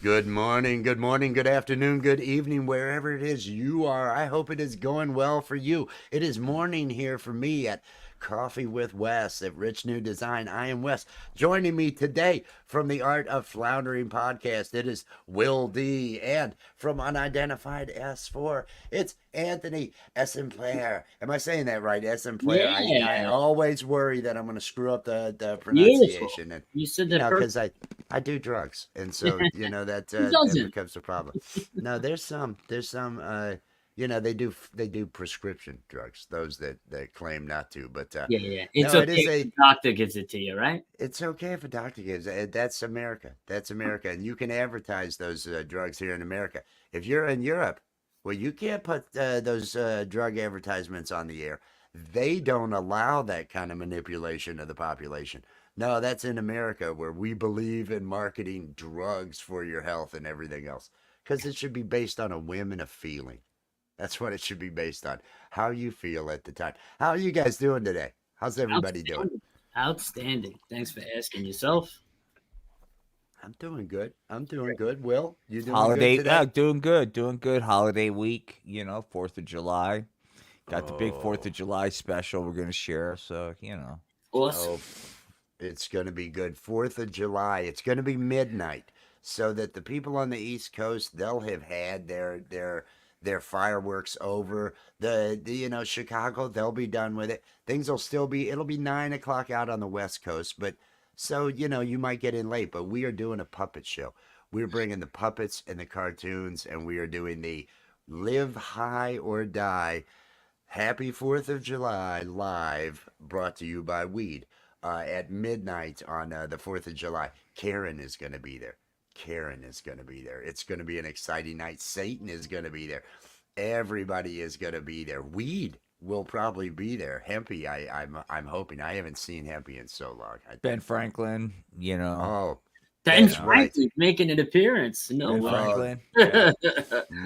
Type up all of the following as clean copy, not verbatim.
Good morning, good afternoon, good evening, wherever it is you are. I hope it is going well for you. It is morning here for me at Coffee with Wes at Rich New Design. I am Wes. Joining me today from the Art of Floundering podcast, it is Will D. And from Unidentified S4, it's Anthony Esempler. Am I saying that right? Esempler. I Yeah, always worry that I'm going to screw up the beautiful. pronunciation. And You said you that know, perfect. because I do drugs, and so that Who that doesn't? becomes a problem. No, there's some they do prescription drugs. Those that claim not to, but Yeah. It's no, it okay is if a the doctor gives it to you, right? it's okay if a doctor gives it. That's America. That's America, and you can advertise those drugs here in America. If you're in Europe, well, you can't put those drug advertisements on the air. They don't allow that kind of manipulation of the population. No, that's in America where we believe in marketing drugs for your health and everything else because it should be based on a whim and a feeling. That's what it should be based on. How you feel at the time. How are you guys doing today? How's everybody doing? Outstanding. Outstanding. Thanks for asking yourself. I'm doing good. I'm doing good. Will, you doing good Holiday, today? doing good, doing good. Holiday week, 4th of July. Got the big 4th Oh, of July special we're gonna share. Awesome. oh, it's going to be good. 4th of July. It's going to be midnight so that the people on the East Coast, they'll have had their fireworks over. Chicago, they'll be done with it. Things will still be, it'll be 9 o'clock out on the West Coast, but so, you might get in late, but we are doing a puppet show. We're bringing the puppets and the cartoons, and we are doing the Live High or Die Happy 4th of July live, brought to you by Weed at midnight on the 4th of July. Karen is going to be there. Karen is going to be there. It's going to be an exciting night. Satan is going to be there. Everybody is going to be there. Weed will probably be there. Hempy, I'm hoping. I haven't seen Hempy in so long. Ben Franklin, Oh, Ben that's know, right. Franklin making an appearance. No Ben way. Oh, Franklin, yeah,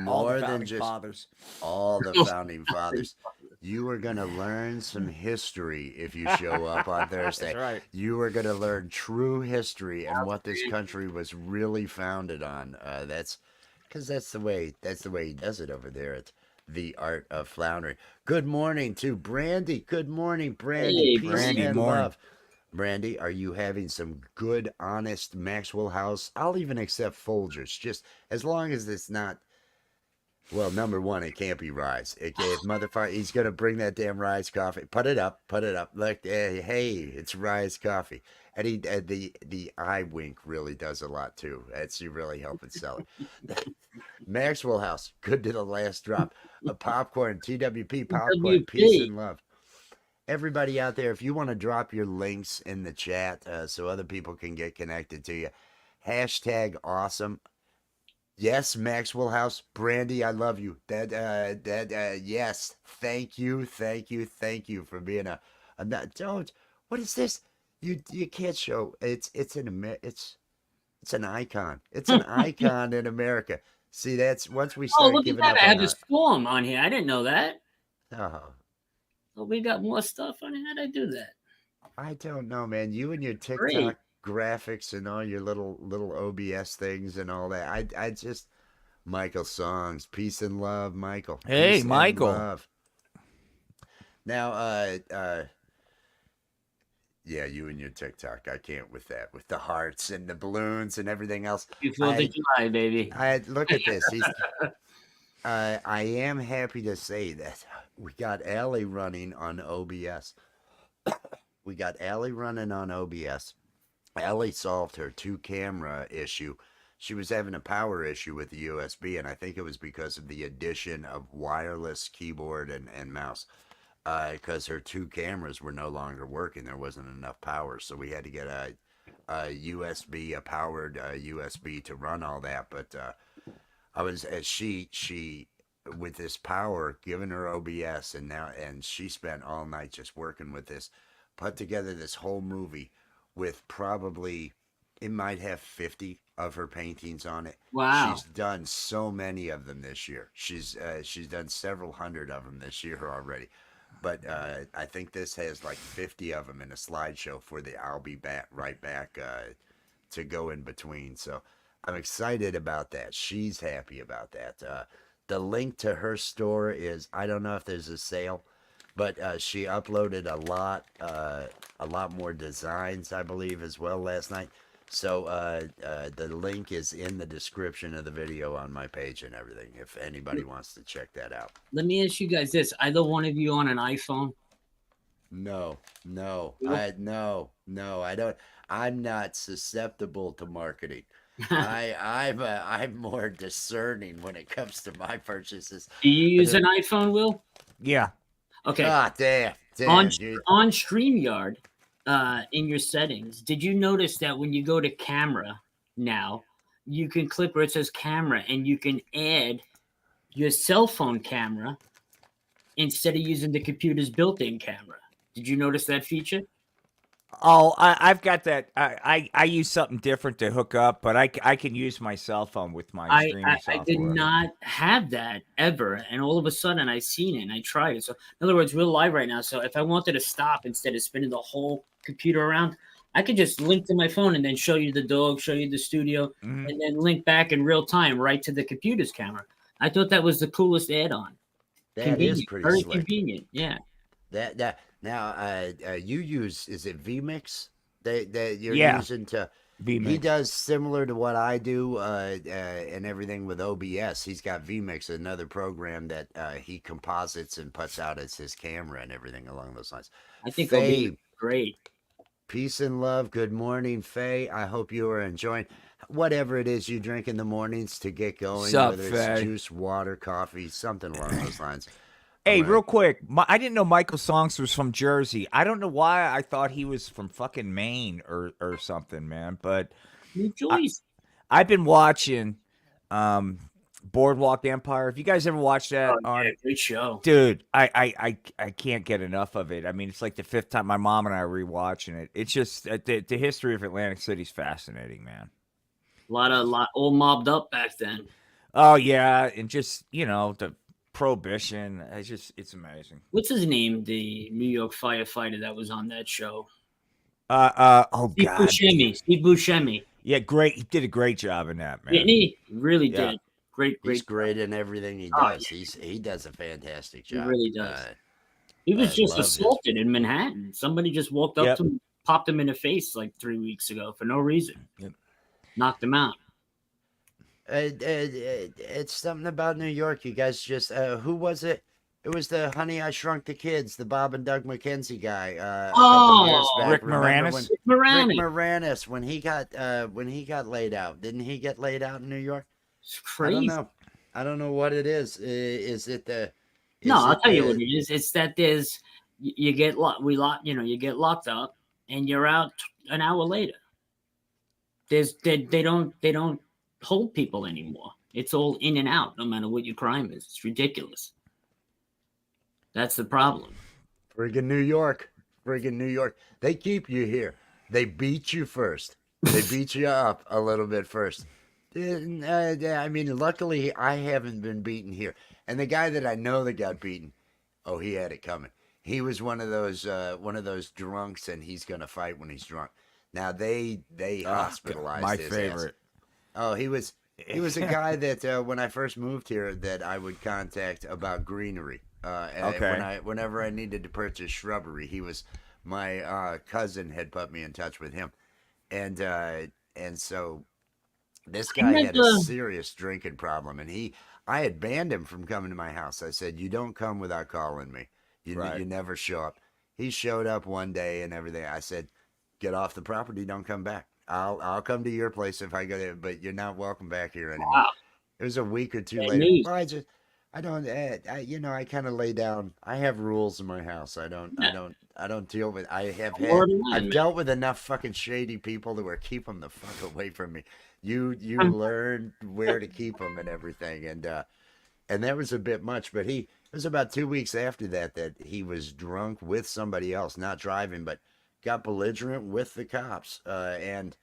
all the more than founding just fathers. all the founding fathers. You are going to learn some history if you show up on That's Thursday. right. You are going to learn true history and what this country was really founded on. That's because that's the way he does it over there at the Art of Floundering. Good morning to Brandy. Good morning, Brandy. Hey, Peace Brandy, and Brandy. morning. love. Brandy, are you having some good, honest Maxwell House? I'll even accept Folgers, just as long as it's not, well, number one, it can't be Rise. If motherfucker, he's gonna bring that damn Rise coffee. Put it up, put it up. Look, hey, it's Rise coffee. And the eye wink really does a lot too. It's you really helping sell it. Maxwell House, good to the last drop. A popcorn, TWP popcorn, peace WP. and love. Everybody out there, if you want to drop your links in the chat so other people can get connected to you, hashtag awesome. Yes, Maxwell House, Brandy, I love you. Yes, thank you for being a not, don't. What is this? You can't show. It's an icon. It's an icon in America. See, that's once we Oh, start look at giving that. up I on have a our. storm on here. I didn't know that. Oh, Oh, we got more stuff on here. How'd I do that? I don't know, man. You and your TikTok Great. graphics and all your little OBS things and all that. I just Michael songs, peace and love, Michael, Hey, peace and Michael. love. Now, yeah, you and your TikTok, I can't with that, with the hearts and the balloons and everything else. Before the I, July, baby. I look at this. I am happy to say that we got Allie running on OBS. We got Allie running on OBS. Allie solved her two camera issue. She was having a power issue with the USB, and I think it was because of the addition of wireless keyboard and mouse. Because her two cameras were no longer working. There wasn't enough power, so we had to get a USB, a powered USB to run all that. But I was she with this power given her OBS, and she spent all night just working with this, put together this whole movie with probably it might have 50 of her paintings on it. Wow. She's done so many of them this year. She's done several hundred of them this year already. But I think this has like 50 of them in a slideshow for the I'll be back right back to go in between. So I'm excited about that. She's happy about that. The link to her store is, I don't know if there's a sale, but she uploaded a lot more designs, I believe, as well last night. So the link is in the description of the video on my page and everything. If anybody wants to check that out. Let me ask you guys this: either one of you on an iPhone? No, no, No? no, I don't. I'm not susceptible to marketing. I'm more discerning when it comes to my purchases. Do you use an iPhone, Will? Yeah. Okay. Ah, on damn, dude. on StreamYard, in your settings, did you notice that when you go to camera now, you can click where it says camera and you can add your cell phone camera instead of using the computer's built-in camera? Did you notice that feature? Oh, I've got that. I use something different to hook up, but I can use my cell phone with my streaming I did software. not have that ever, and all of a sudden I seen it and I tried it. So in other words, we're live right now. So if I wanted to stop instead of spinning the whole computer around, I could just link to my phone and then show you the dog, show you the studio, Mhm. and then link back in real time right to the computer's camera. I thought that was the coolest add-on. That is Convenient, pretty very slick. convenient. Yeah. That now, you use, is it vMix that you're Yeah. using to? He vMix. does similar to what I do, and everything with OBS. He's got vMix, another program that he composites and puts out as his camera and everything along those lines. I think it'll be Faye, great. peace and love. Good morning, Faye. I hope you are enjoying whatever it is you drink in the mornings to get going, Sup, whether Faye? it's juice, water, coffee, something along those lines. Hey, I'm real quick, I didn't know Michael Songs was from Jersey. I don't know why I thought he was from fucking Maine or something, man. But New I, choice. I've been watching Boardwalk Empire. Have you guys ever watched that Oh, yeah, on? great show. Dude, I can't get enough of it. I mean, it's like the fifth time my mom and I are rewatching it. It's just the history of Atlantic City is fascinating, man. Lot all mobbed up back then. Oh yeah, and just the prohibition. It's amazing. What's his name? The New York firefighter that was on that show. Oh Steve God. Buscemi. Steve Buscemi. Yeah, great. He did a great job in that, Didn't man. he? Really Yeah. did. Great, He's great. great in everything he Oh, does. yeah. He does a fantastic He job. really does. He was just Love his. assaulted in Manhattan. Somebody just walked up Yep. to him, popped him in the face like 3 weeks ago for no reason. Yep. Knocked him out. It's something about New York. You guys just who was it? It was the Honey I Shrunk the Kids, the Bob and Doug McKenzie guy. A couple years back. Rick Remember Moranis? when Moranis. Rick Moranis when he got laid out? Didn't he get laid out in New York? It's I don't crazy. know. I don't know what it is. Is it the? No, is I'll it tell you the- what it is. It's that you get you get locked up and you're out an hour later. They don't hold people anymore. It's all in and out, no matter what your crime is. It's ridiculous. That's the problem. Friggin' New York. Friggin' New York. They keep you here. They beat you first. They beat you up a little bit first. I mean, luckily, I haven't been beaten here. And the guy that I know that got beaten, oh, he had it coming. He was one of those drunks, and he's gonna fight when he's drunk. Now they hospitalized my his favorite. ass. Oh, he was a guy that when I first moved here that I would contact about greenery. Okay. Whenever I needed to purchase shrubbery, he was my cousin had put me in touch with him, and so this I guy had a never, serious drinking problem, and I had banned him from coming to my house. I said, "You don't come without calling me. You Right. never show up." He showed up one day and everything. I said, "Get off the property. Don't come back. I'll come to your place if I go there, but you're not welcome back here anymore." wow, It was a week or two bad later. news. Well, I don't, I kind of lay down. I have rules in my house. Yeah. I don't deal with. Word of mine, I've man. dealt with enough fucking shady people that were keep them the fuck away from me. You learn where to keep them and everything, and that was a bit much. But it was about 2 weeks after that he was drunk with somebody else, not driving, but got belligerent with the cops, and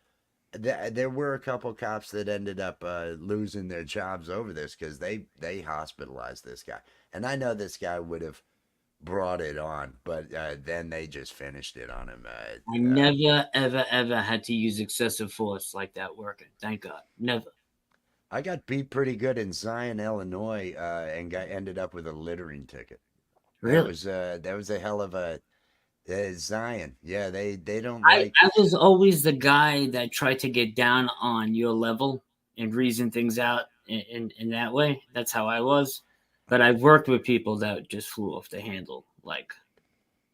there were a couple cops that ended up losing their jobs over this because they hospitalized this guy, and I know this guy would brought it on, but then they just finished it on him. I never, ever, ever had to use excessive force like that working. Thank God. Never. I got beat pretty good in Zion, Illinois, and ended up with a littering ticket. Really. That was a hell of a Zion. Yeah, they don't I, like. I was always the guy that tried to get down on your level and reason things out in that way. That's how I was. But I've worked with people that just flew off the handle. Like,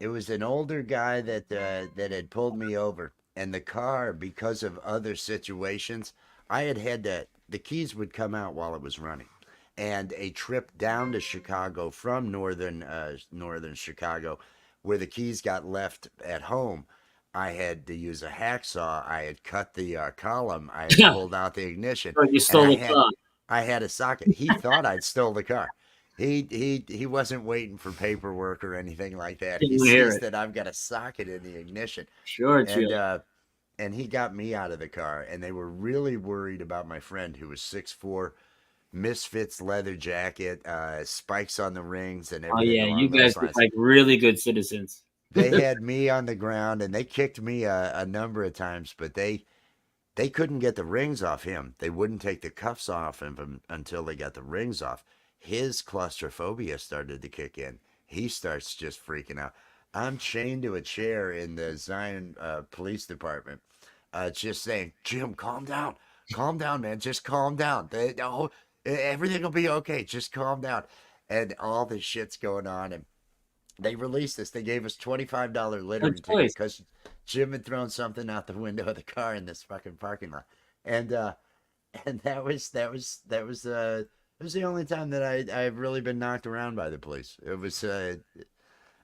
It was an older guy that had pulled me over, and the car, because of other situations, I had to. The keys would come out while it was running, and a trip down to Chicago from northern Chicago, where the keys got left at home. I had to use a hacksaw. I had cut the column. I had yeah, pulled out the ignition, you and stole the car. I had a socket. He thought I'd stole the car. He wasn't waiting for paperwork or anything like that. He Didn't hear sees it. that I've got a socket in the ignition, Sure, and chill. uh, and he got me out of the car. And they were really worried about my friend who was 6'4", misfits leather jacket, spikes on the rings, and Oh everything yeah, you along guys those look lines. like really good citizens. They had me on the ground, and they kicked me a number of times, but they couldn't get the rings off him. They wouldn't take the cuffs off him until they got the rings off. His claustrophobia started to kick in. He starts just freaking out. I'm chained to a chair in the Zion Police Department, just saying, Jim, calm down, man, just calm down. Everything will be okay. Just calm down. And all this shit's going on, and they released us. They gave us $25 Good littering ticket choice. because Jim had thrown something out the window of the car in this fucking parking lot, and and that was the only time that I've really been knocked around by the police. It was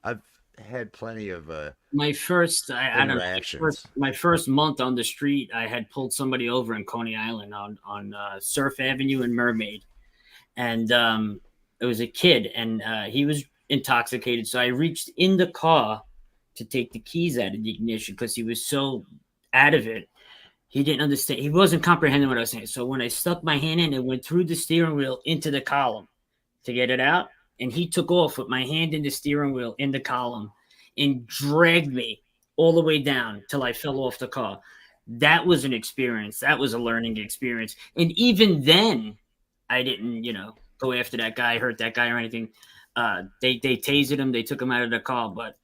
I've had plenty of I don't know. interactions. My first month on the street, I had pulled somebody over in Coney Island on Surf Avenue and Mermaid, and it was a kid, and he was intoxicated. So I reached in the car to take the keys out of the ignition because he was so out of it. He didn't understand. He wasn't comprehending what I was saying. So when I stuck my hand in, it went through the steering wheel into the column to get it out. And he took off with my hand in the steering wheel in the column and dragged me all the way down till I fell off the car. That was an experience. That was a learning experience. And even then, I didn't, go after that guy, hurt that guy or anything. They tasered him. They took him out of the car. But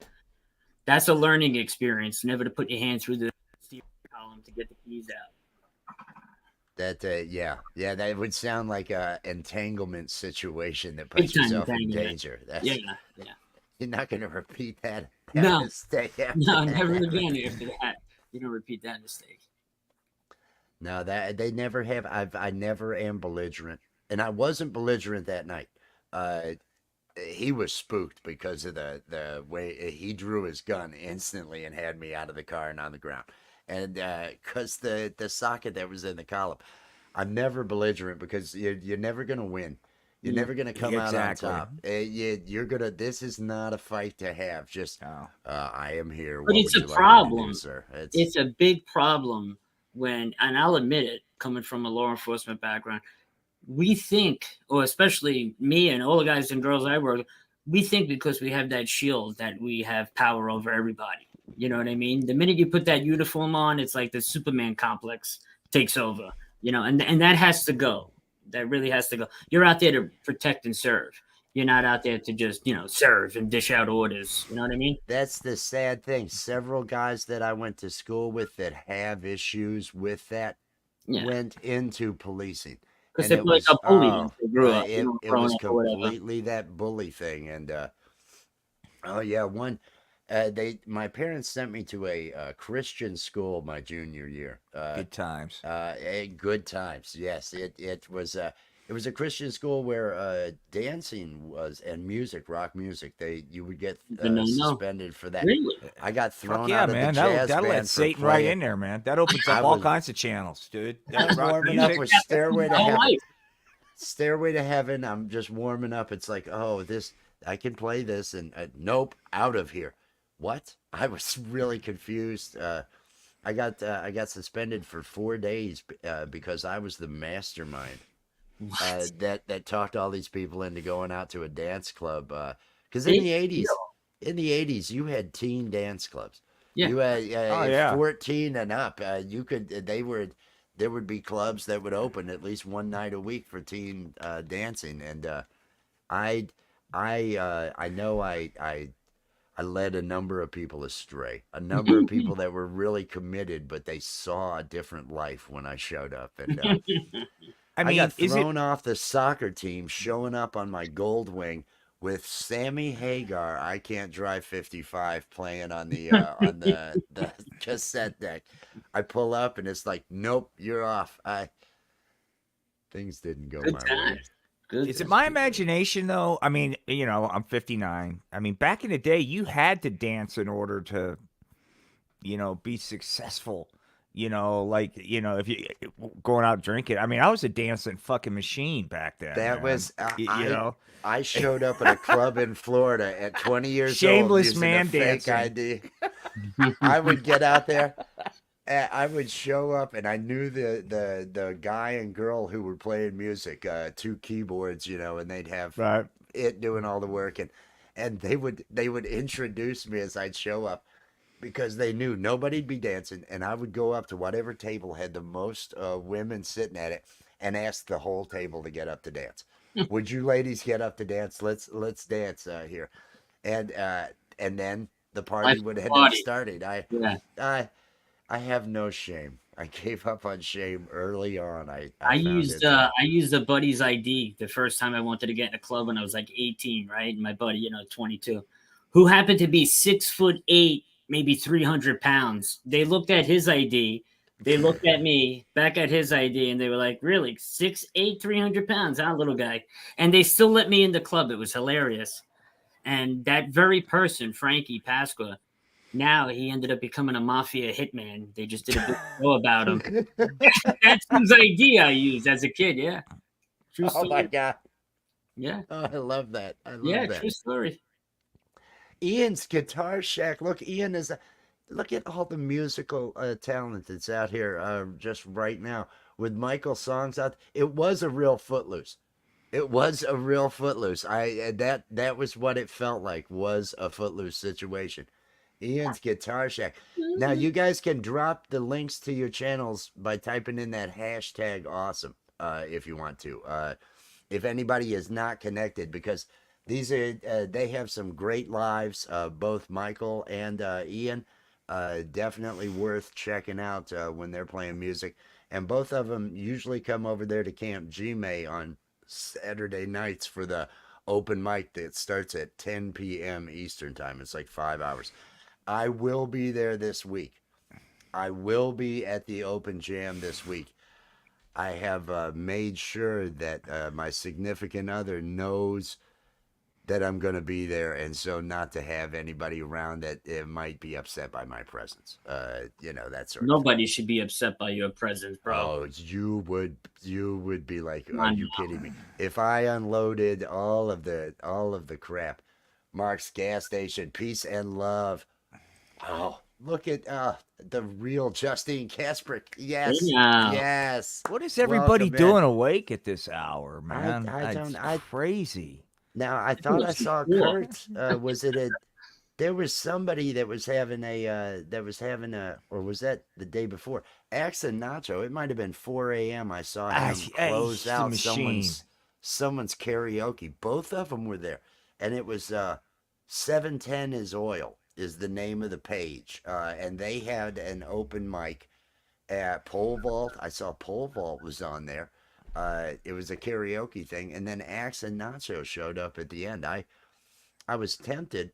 that's a learning experience. Never to put your hand through the steering column to get the keys out. That yeah, that would sound like a entanglement situation that Big puts time yourself in entanglement. danger. Yeah, That's yeah. You're not going to repeat that No, mistake after no, that never happens. again after that. You don't repeat that mistake. No, that they never have. I never am belligerent, and I wasn't belligerent that night. Uh, he was spooked because of the way he drew his gun instantly and had me out of the car and on the ground, and because the socket that was in the column. I'm never belligerent because you're never gonna win. You're Yeah. never gonna come out on Exactly. top. You're gonna. This is not a fight to have. Just Oh. I am here. But What it's would a you like me to do, problem. sir? It's a big problem when, and I'll admit it, coming from a law enforcement background, we think, or especially me and all the guys and girls I work with, we think because we have that shield that we have power over everybody. You know what I mean? The minute you put that uniform on, it's like the Superman complex takes over. And that has to go. That really has to go. You're out there to protect and serve. You're not out there to just serve and dish out orders. You know what I mean? That's the sad thing. Several guys that I went to school with that have issues with that Yeah, went into policing, because and they it like was got bullied as they grew up. it Growing was up or whatever. completely that bully thing, and oh yeah, one. My parents sent me to a Christian school my junior year. Good times. Good times. Yes, it was a Christian school where dancing was and music, rock music. You would get Did not know. suspended for that. Really? I got Fuck thrown yeah, out of the man. jazz That'll let band for Satan right playing. in there, man. That opens I up all was kinds of channels, dude. I was That rock warming up music. with Stairway to My whole Heaven. life. Stairway to Heaven. I'm just warming up. It's like, oh, this I can play this, and nope, out of here. What? I was really confused. I got suspended for 4 days because I was the mastermind What? that talked all these people into going out to a dance club. Because in Big the '80s, deal. in the 80s, you had teen dance clubs. Yeah. You had Oh yeah. 14 and up. You could there would be clubs that would open at least one night a week for teen dancing, and I I know I led a number of people astray. A number of people that were really committed, but they saw a different life when I showed up, and I I got mean, is it? thrown off the soccer team showing up on my gold wing with Sammy Hagar, I Can't Drive 55 playing on the cassette deck. I pull up and it's like, nope, you're off. I Things didn't go Good my way. times. Good. Is it my imagination though? I mean, I'm 59. I mean, back in the day, you had to dance in order to, be successful. Like, if you going out drinking. I mean, I was a dancing fucking machine back then, That man. was You know, I showed up at a club in Florida at 20 years old shameless using man a fake dancing. ID. I would get out there. I would show up, and I knew the guy and girl who were playing music, two keyboards, and they'd have Right. it doing all the work, and they would introduce me as I'd show up because they knew nobody'd be dancing, and I would go up to whatever table had the most women sitting at it and ask the whole table to get up to dance. Would you ladies get up to dance? Let's dance here, and then the party Life would end up party. starting. Yeah. I I have no shame. I gave up on shame early on. I I found used it. I used a buddy's ID the first time I wanted to get in a club when I was like 18, right? And my buddy, 22, who happened to be 6'8", maybe 300 pounds. They looked at his ID, they looked at me, back at his ID, and they were like, "Really, 6'8", 300 pounds, huh, little guy?" And they still let me in the club. It was hilarious. And that very person, Frankie Pasqua, now he ended up becoming a mafia hitman. They just did a big show about him. That's whose idea I used as a kid. Yeah. True Oh my story. god! Yeah. Oh, I love that. I Yeah. love that. True story. Ian's Guitar Shack. Look, Ian is. Look at all the musical talent that's out here just right now with Michael songs out. It was a real Footloose. It was a real Footloose. That was what it felt like, was a Footloose situation. Ian's Guitar Shack. Now you guys can drop the links to your channels by typing in that hashtag awesome if you want to. If anybody is not connected, because these are they have some great lives. Both Michael and Ian, definitely worth checking out when they're playing music. And both of them usually come over there to Camp Gme on Saturday nights for the open mic that starts at 10 p.m. Eastern time. It's like 5 hours. I will be there this week. I will be at the open jam this week. I have made sure that my significant other knows that I'm going to be there, and so not to have anybody around that might be upset by my presence. That sort of thing. Nobody should be upset by your presence, bro. Oh, you would be like, Come are on you now. kidding me? If I unloaded all of the crap, Mark's gas station, peace and love. Oh, look at the real Justine Kasprick. Yes, Yeah. yes. What is everybody Welcome in. doing awake at this hour, man? I don't. It's crazy. Now I thought I saw Cool. Kurt. Was it a? There was somebody that was having or was that the day before? Axe and Nacho. It might have been 4 a.m. I saw him close He's a out machine. someone's karaoke. Both of them were there, and it was 710 is oil is the name of the page, and they had an open mic at Pole Vault. I saw Pole Vault was on there. It was a karaoke thing, and then Axe and Nacho showed up at the end. I was tempted,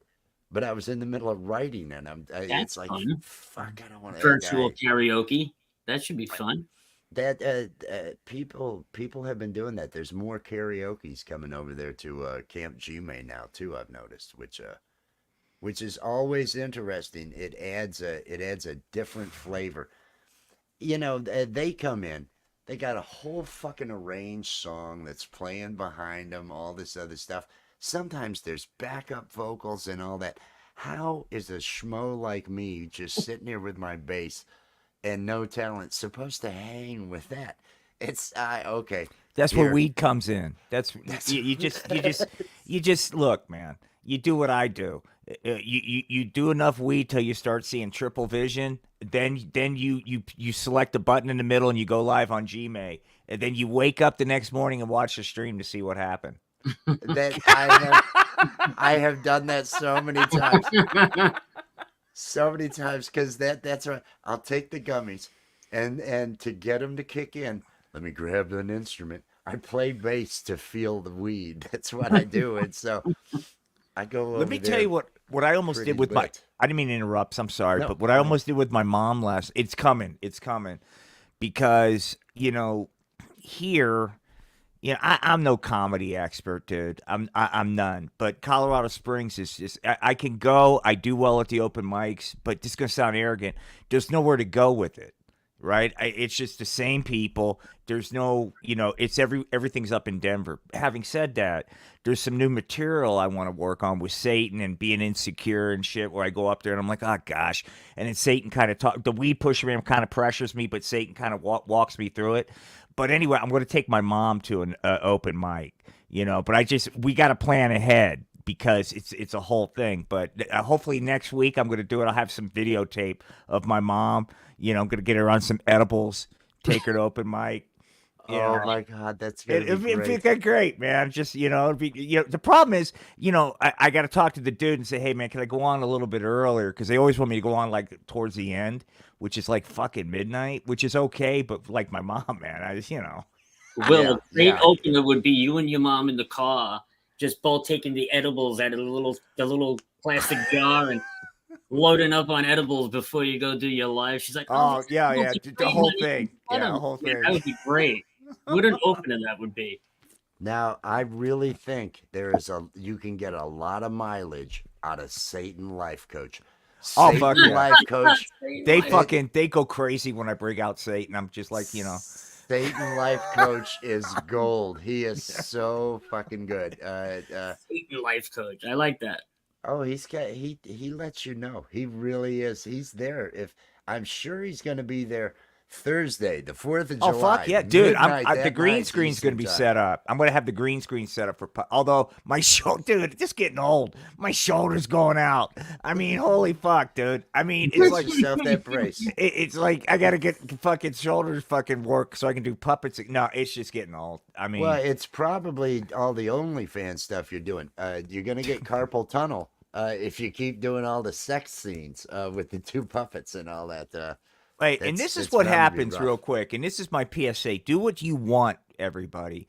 but I was in the middle of writing, and it's That's like, fun. fuck, I don't want to. Virtual karaoke. That should be fun. That people have been doing that. There's more karaoke's coming over there to Camp Gme now too. I've noticed, which is always interesting. It adds a different flavor. They come in. They got a whole fucking arranged song that's playing behind them, all this other stuff. Sometimes there's backup vocals and all that. How is a schmo like me just sitting here with my bass and no talent supposed to hang with that? It's okay. That's where Here. weed comes in. That's you just look, man. you do what I do. You do enough weed till you start seeing triple vision. Then you select a button in the middle and you go live on Gmail. And then you wake up the next morning and watch the stream to see what happened. That I have done that so many times. So many times because that's right. I'll take the gummies, and to get them to kick in, let me grab an instrument. I play bass to feel the weed. That's what I do, and so I go Let over me tell you there what I almost pretty did with my. lit. I didn't mean to interrupt. I'm sorry, No, but what I go ahead. almost did with my mom last. It's coming. It's coming because here. I'm no comedy expert, dude. I'm none. But Colorado Springs is just I can go. I do well at the open mics, but this is gonna sound arrogant. There's nowhere to go with it, right? It's just the same people. There's no, it's everything's up in Denver. Having said that, there's some new material I want to work on with Satan and being insecure and shit. Where I go up there and I'm like, oh gosh, and then Satan kind of the weed pusher man kind of pressures me, but Satan kind of walks me through it. But anyway, I'm going to take my mom to an open mic, But we got to plan ahead because it's a whole thing. But hopefully next week I'm going to do it. I'll have some videotape of my mom. I'm going to get her on some edibles, take her to open mic. Oh my God, that's gonna be It'd great. be great, man. Just the problem is, I got to talk to the dude and say, hey, man, can I go on a little bit earlier? Because they always want me to go on like towards the end, which is like fucking midnight, which is okay. But like my mom, man, I just Will, a Yeah, great yeah. opener would be you and your mom in the car, just both taking the edibles out of the little plastic jar and loading up on edibles before you go do your live. She's like, "Oh, Oh this yeah, edibles yeah, are the great, whole honey. thing, Let yeah, the 'em." whole Man, that thing. would be great. What an opener that would be. Now I really think you can get a lot of mileage out of Satan Life Coach. Oh fuck Satan yeah. Life Coach. It They go crazy when I bring out Satan. I'm just like, Satan Life Coach is gold. He is so fucking good. Satan life coach. I like that. Oh, he lets you know. He really is. He's there. If I'm sure he's going to be there Thursday, the 4th of oh fuck July, yeah, dude! midnight The that green night screen's gonna Eastern be time. set up. I'm gonna have the green screen set up for. Although my dude, it's just getting old. My shoulder's going out. I mean, holy fuck, dude. I mean, it's Get like yourself that brace. it's like I gotta get fucking shoulders fucking work so I can do puppets. No, it's just getting old. I Well, mean, it's probably all the OnlyFans stuff you're doing. You're going to get carpal tunnel if you keep doing all the sex scenes with the two puppets and all that. Hey, and That's this is it's what bound to be happens real rough. quick, and this is my PSA. Do what you want, everybody.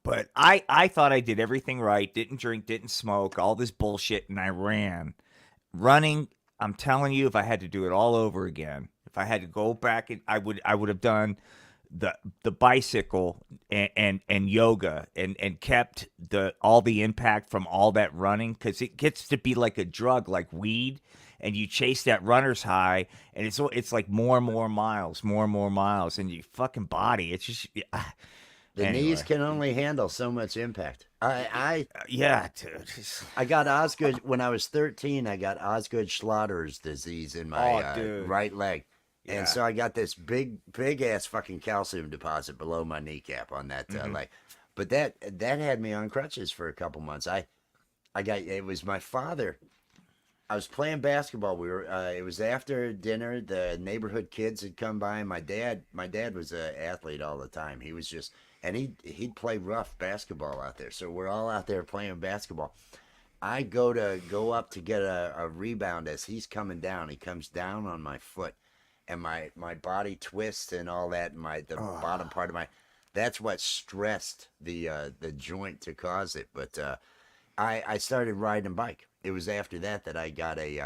But I thought I did everything right. Didn't drink, didn't smoke, all this bullshit, and I ran. Running, I'm telling you, if I had to do it all over again, if I had to go back, I would have done the bicycle and yoga and kept the all the impact from all that running because it gets to be like a drug, like weed, and you chase that runner's high, and it's like more and more miles, and your fucking body, it's just The knees anyway. can only handle so much impact. Yeah, dude. I got Osgood when I was 13. I got Osgood Schlatters disease in my Oh, dude. right leg, and Yeah. so I got this big ass fucking calcium deposit below my kneecap on that Hmm. leg. But that had me on crutches for a couple months. I got it was my father. I was playing basketball. It was after dinner. The neighborhood kids had come by. And my dad was an athlete all the time. He was just, and he'd play rough basketball out there. So we're all out there playing basketball. I go up to get a rebound as he's coming down. He comes down on my foot, and my body twists and all that. And the bottom Oh, part of my, that's what stressed the joint to cause it. But I started riding a bike. It was after that I got it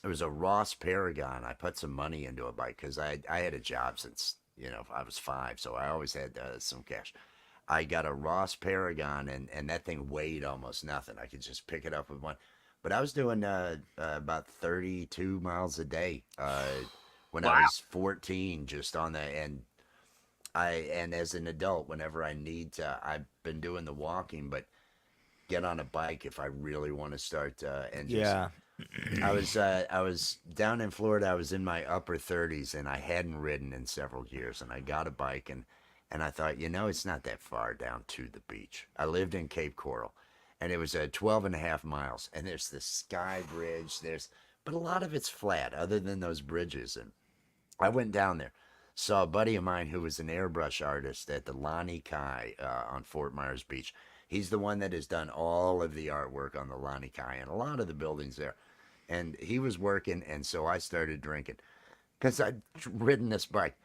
was a Ross Paragon. I put some money into a bike because I had a job since I was 5, so I always had some cash. I got a Ross Paragon, and that thing weighed almost nothing. I could just pick it up with one. But I was doing about 32 miles a day when I Wow. was 14, just on the and as an adult, whenever I need to, I've been doing the walking, but get on a bike if I really want to start and just yeah. I was down in Florida. I was in my upper 30s and I hadn't ridden in several years, and I got a bike, and I thought, it's not that far down to the beach. I lived in Cape Coral, and it was 12 and a half miles. And there's the Sky Bridge. But a lot of it's flat, other than those bridges. And I went down there, saw a buddy of mine who was an airbrush artist at the Lani Kai on Fort Myers Beach. He's the one that has done all of the artwork on the Lani Kai and a lot of the buildings there. And he was working, and so I started drinking because I'd ridden this bike.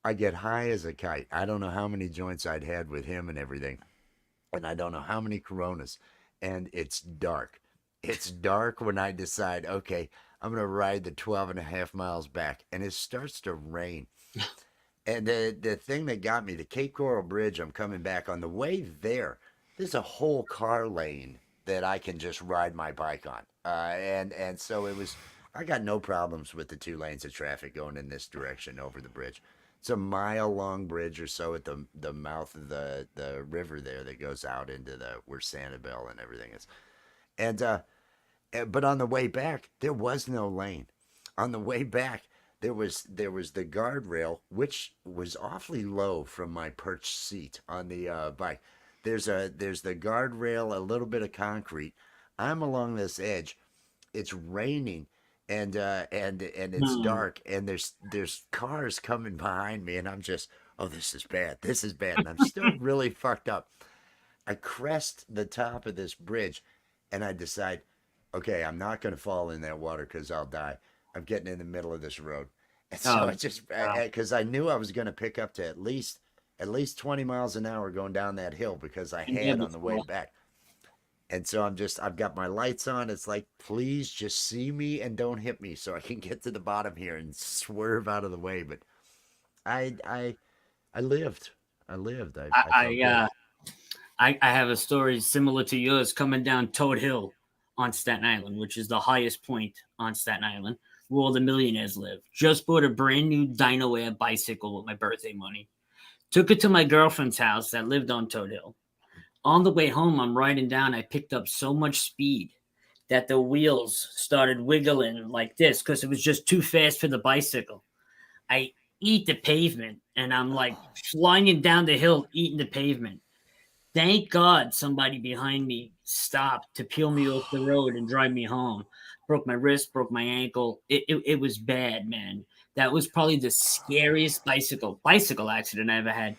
I get high as a kite. I don't know how many joints I'd had with him and everything, and I don't know how many Coronas. And it's dark. It's dark when I decide, okay, I'm going to ride the 12 and a half miles back, and it starts to rain. And the thing that got me, the Cape Coral Bridge, I'm coming back on the way there. There's a whole car lane that I can just ride my bike on, and so it was. I got no problems with the 2 lanes of traffic going in this direction over the bridge. It's a mile long bridge or so at the mouth of the river there that goes out into the where Sanibel and everything is. And but on the way back, there was no lane. On the way back, there was the guardrail, which was awfully low from my perched seat on the bike. There's the guardrail, a little bit of concrete. I'm along this edge. It's raining, and it's Hmm. dark, and there's cars coming behind me, and I'm just, oh, this is bad. This is bad, and I'm still really fucked up. I crest the top of this bridge, and I decide, okay, I'm not going to fall in that water because I'll die. I'm getting in the middle of this road, and so Oh, I just wow. because I knew I was going to pick up to at least 20 miles an hour going down that hill because I Been there had on the way before. back. And so I've got my lights on. It's like, please just see me and don't hit me so I can get to the bottom here and swerve out of the way. But I I I lived. I lived. I, I felt I good. I have a story similar to yours coming down Toad Hill on Staten Island, which is the highest point on Staten Island, where all the millionaires live. Just bought a brand new Dino Air bicycle with my birthday money. Took it to my girlfriend's house that lived on Toad Hill. On the way home, I'm riding down. I picked up so much speed that the wheels started wiggling like this because it was just too fast for the bicycle. I eat the pavement and I'm like Oh, flying down the hill, eating the pavement. Thank God somebody behind me stopped to peel me off the road and drive me home. Broke my wrist, broke my ankle. It was bad, man. That was probably the scariest bicycle accident I ever had.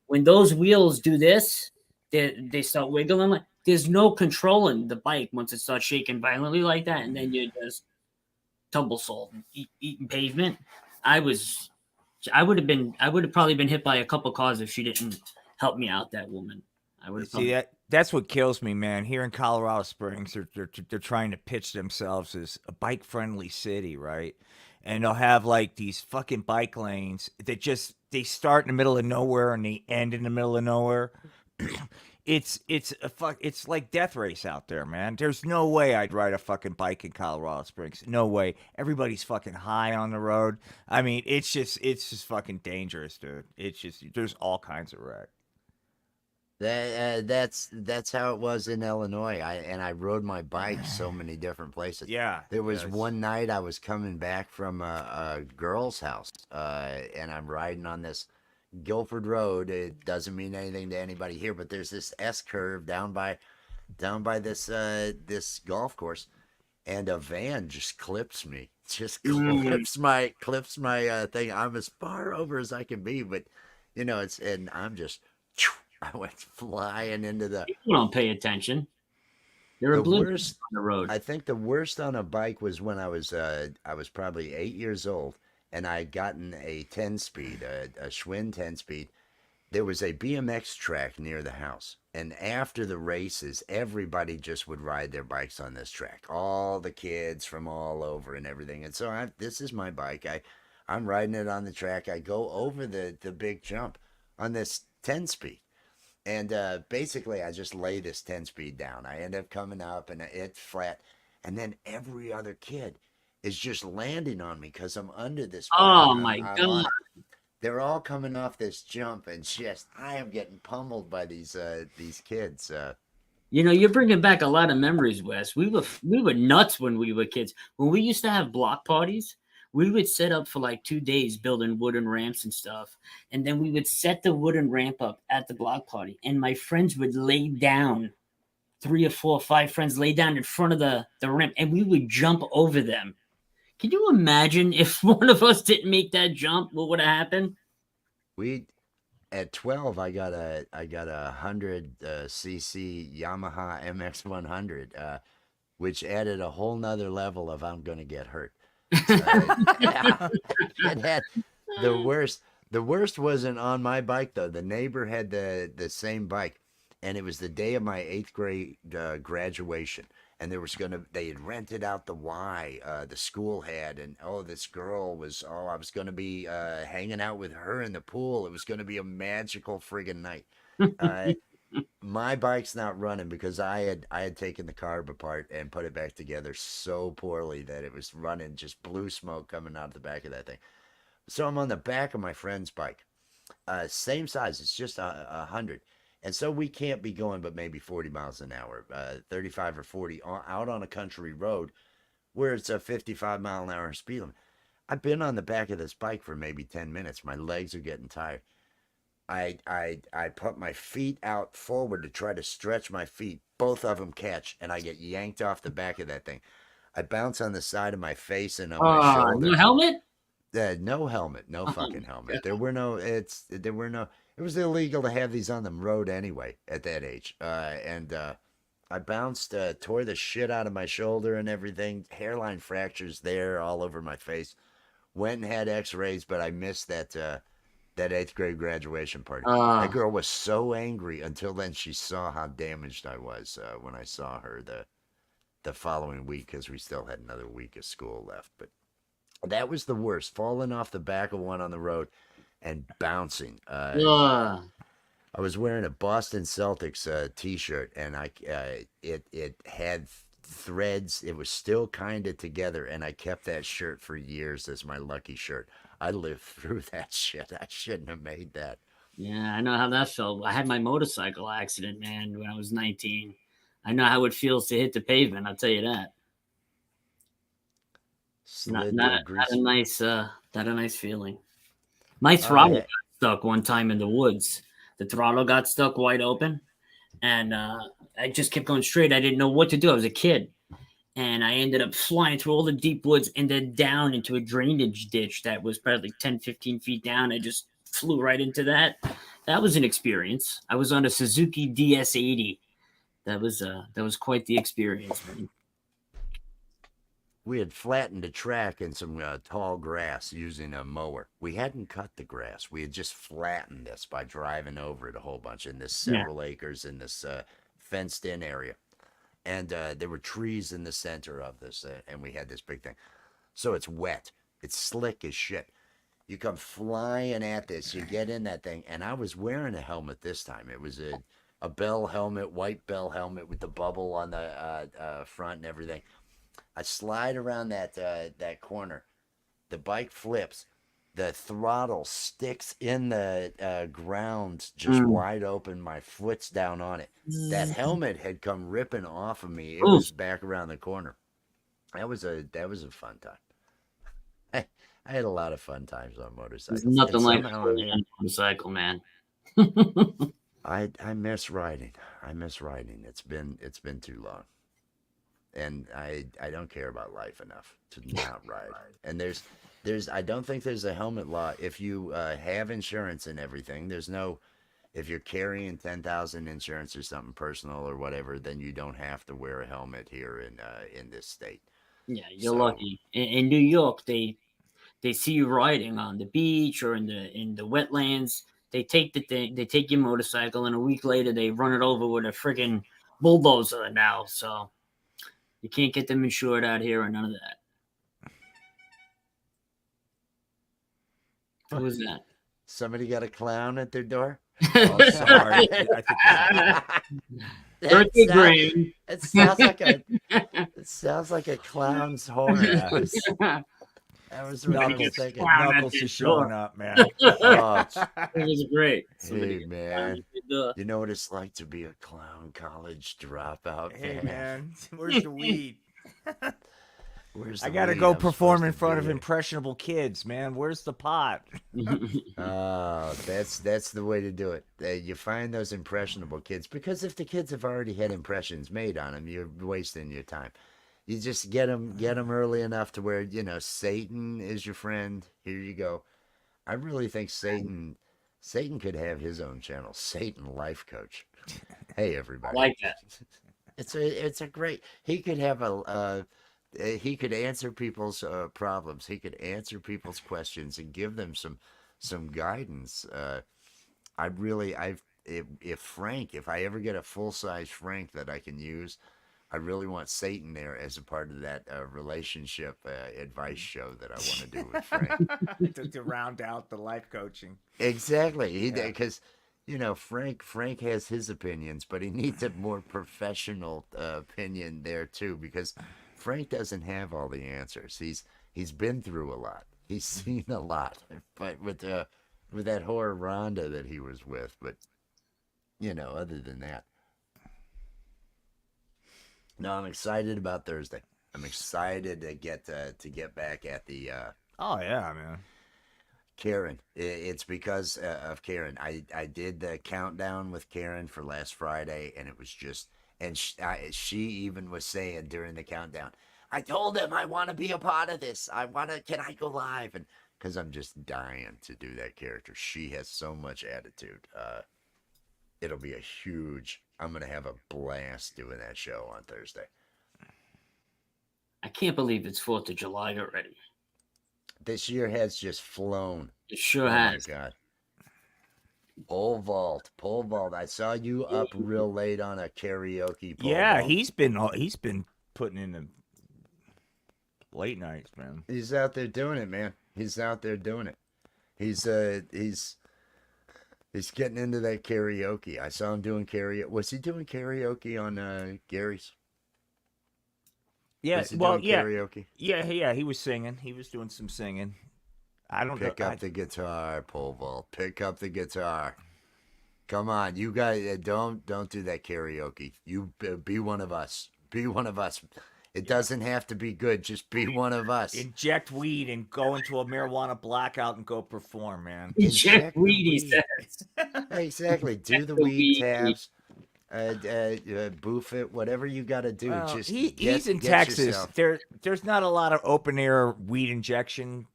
When those wheels do this, they start wiggling. Like there's no controlling the bike once it starts shaking violently like that, and then you just tumble salt and eating pavement. I was, I would have probably been hit by a couple cars if she didn't help me out. That woman, I would You have see probably. that's what kills me, man. Here in Colorado Springs, they're trying to pitch themselves as a bike friendly city, right? And they'll have like these fucking bike lanes that just they start in the middle of nowhere and they end in the middle of nowhere. It's like death race out there, man. There's no way I'd ride a fucking bike in Colorado Springs. No way. Everybody's fucking high on the road. I mean, it's just fucking dangerous, dude. It's just there's all kinds of wreck. that's how it was in Illinois. I rode my bike so many different places. Yeah, There was yes. one night I was coming back from a girl's house, and I'm riding on this Guilford Road. It doesn't mean anything to anybody here, but there's this S curve down by this golf course, and a van just clips me. Just Mm, clips my thing. I'm as far over as I can be, but it's and I'm just I went flying into the people don't pay attention. They're the oblivious worst. on the road. I think the worst on a bike was when I was probably 8 years old, and I had gotten a 10 speed, a Schwinn 10 speed. There was a BMX track near the house, and after the races, everybody just would ride their bikes on this track. All the kids from all over and everything. And so this is my bike. I'm riding it on the track. I go over the big jump on this 10 speed. And basically, I just lay this 10 speed down. I end up coming up and it's flat. And then every other kid is just landing on me because I'm under this bike Oh and I'm, my I'm god! on it. They're all coming off this jump and just I am getting pummeled by these kids. You know, you're bringing back a lot of memories, Wes. We were nuts when we were kids. When we used to have block parties, we would set up for like 2 days building wooden ramps and stuff, and then we would set the wooden ramp up at the block party, and my friends would lay down 3 or 4 or 5 friends lay down in front of the ramp, and we would jump over them. Can you imagine if one of us didn't make that jump? What would have happened? We at 12, I got a 100 cc Yamaha MX 100, which added a whole nother level of I'm gonna get hurt. It had the worst. The worst wasn't on my bike though. The neighbor had the same bike, and it was the day of my eighth grade graduation. And they had rented out the Y, the school had, and this girl was, I was gonna be hanging out with her in the pool. It was gonna be a magical friggin' night. Uh, my bike's not running because I had taken the carb apart and put it back together so poorly that it was running just blue smoke coming out of the back of that thing. So I'm on the back of my friend's bike, same size. It's just a hundred, and so we can't be going but maybe 40 miles an hour, 35 or 40 out on a country road where it's a 55-mile-an-hour speed limit. I've been on the back of this bike for maybe 10 minutes. My legs are getting tired. I put my feet out forward to try to stretch my feet. Both of them catch, and I get yanked off the back of that thing. I bounce on the side of my face and on my shoulder. No helmet? No helmet, no Oh, fucking helmet. God. There were no. It was illegal to have these on the road anyway at that age. And I bounced, tore the shit out of my shoulder and everything. Hairline fractures there all over my face. Went and had X-rays, but I missed that eighth grade graduation party. That girl was so angry until then. She saw how damaged I was when I saw her the following week, because we still had another week of school left. But that was the worst, falling off the back of one on the road and bouncing. I was wearing a Boston Celtics T-shirt, and it had threads. It was still kind of together, and I kept that shirt for years as my lucky shirt. I lived through that shit. I shouldn't have made that. Yeah, I know how that felt. I had my motorcycle accident, man, when I was 19. I know how it feels to hit the pavement. I'll tell you that. Slid Not the a, grease. not a nice feeling. My throttle got stuck one time in the woods. The throttle got stuck wide open, and I just kept going straight. I didn't know what to do. I was a kid, and I ended up flying through all the deep woods and then down into a drainage ditch that was probably 10, 15 feet down. I just flew right into that. That was an experience. I was on a Suzuki DS80. That was quite the experience, man. We had flattened a track in some tall grass using a mower. We hadn't cut the grass. We had just flattened this by driving over it a whole bunch in this several acres in this fenced in area. And there were trees in the center of this, and we had this big thing. So it's wet. It's slick as shit. You come flying at this. You get in that thing. And I was wearing a helmet this time. It was a Bell helmet, white Bell helmet with the bubble on the front and everything. I slide around that corner. The bike flips. The throttle sticks in the ground, just wide open. My foot's down on it. That helmet had come ripping off of me. It was back around the corner. That was a fun time. I had a lot of fun times on motorcycles. There's nothing like a motorcycle, man. I miss riding. I miss riding. It's been too long. And I don't care about life enough to not ride. And there's I don't think there's a helmet law if you have insurance and everything. There's no, if you're carrying 10,000 insurance or something personal or whatever, then you don't have to wear a helmet here in this state. Yeah, you're lucky. In New York, they see you riding on the beach or in the wetlands. They take the thing, they take your motorcycle, and a week later they run it over with a friggin' bulldozer now. So you can't get them insured out here or none of that. Who was that? Somebody got a clown at their door? Oh, sorry. Birthday Graham. It sounds like a clown's horn. That was what I was thinking. Knuckles is showing up, man. Oh, It was great. hey, man. You know what it's like to be a clown college dropout? Hey, man. Where's the weed? Where's I the gotta weed? go I'm supposed perform in to front be of here. impressionable kids, man. Where's the pot? Oh, that's the way to do it. You find those impressionable kids because if the kids have already had impressions made on them, you're wasting your time. You just get them early enough to where Satan is your friend. Here you go. I really think Satan could have his own channel, Satan Life Coach. Hey I everybody. like that. It's a great. He could have he could answer people's problems. He could answer people's questions and give them some guidance. I really I've if Frank, if I ever get a full size Frank that I can use, I really want Satan there as a part of that relationship advice show that I want to do with Frank. To round out the life coaching. Exactly. He Yeah. because Frank has his opinions, but he needs a more professional opinion there too because Frank doesn't have all the answers. He's been through a lot. He's seen a lot. But with that whore Rhonda that he was with, but other than that, no, I'm excited about Thursday. I'm excited to get back at the Oh yeah, man. Karen. It's because of Karen. I did the countdown with Karen for last Friday, and it was just, and she even was saying during the countdown, I told him I want to be a part of this. Can I go live? And because I'm just dying to do that character. She has so much attitude. It'll be I'm going to have a blast doing that show on Thursday. I can't believe it's 4th of July already. This year has just flown. It sure Oh has. my God. Pole vault, pole vault. I saw you up real late on a karaoke pole Yeah, vault. he's been putting in the late nights, man. He's out there doing it, man. He's out there doing it. He's getting into that karaoke. I saw him doing karaoke. Was he doing karaoke on Gary's? Yeah, Was he well, doing yeah, karaoke? yeah. He was singing. He was doing some singing. I don't Pick know. up the guitar, pole vault. Pick up the guitar. Come on, you guys, don't do that karaoke. You be one of us. Be one of us. It doesn't have to be good. Just be one of us. Inject weed and go into a marijuana blackout and go perform, man. Inject Inject the weed, he weed. says. Exactly. Do the The weed weed. tabs. Boof it. Whatever you got to do. Well, Just he's in get Texas. yourself. There's not a lot of open air weed injection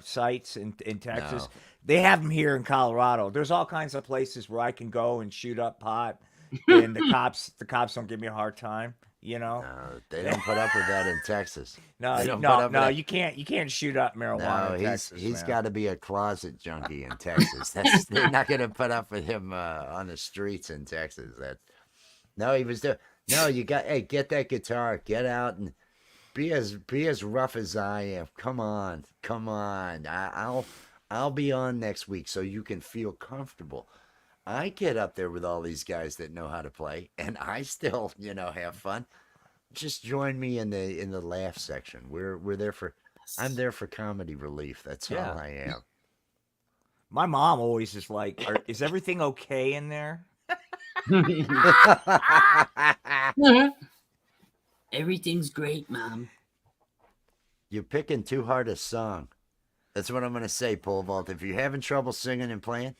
sites in Texas. No. They have them here in Colorado. There's all kinds of places where I can go and shoot up pot, and the cops don't give me a hard time. You know. No, they don't put up with that in Texas. No, They don't put up with that. you can't shoot up marijuana No, in Texas. he's man. got to be a closet junkie in Texas. They're not going to put up with him on the streets in Texas. No, he was doing. No, get that guitar, get out and be as rough as I am. Come on. I'll be on next week so you can feel comfortable. I get up there with all these guys that know how to play, and I still have fun. Just join me in the laugh section. We're there for. I'm there for comedy relief. That's Yeah. all I am. My mom always is like, "Is everything okay in there?" Everything's great, Mom. You're picking too hard a song. That's what I'm going to say, Pole Vault. If you're having trouble singing and playing,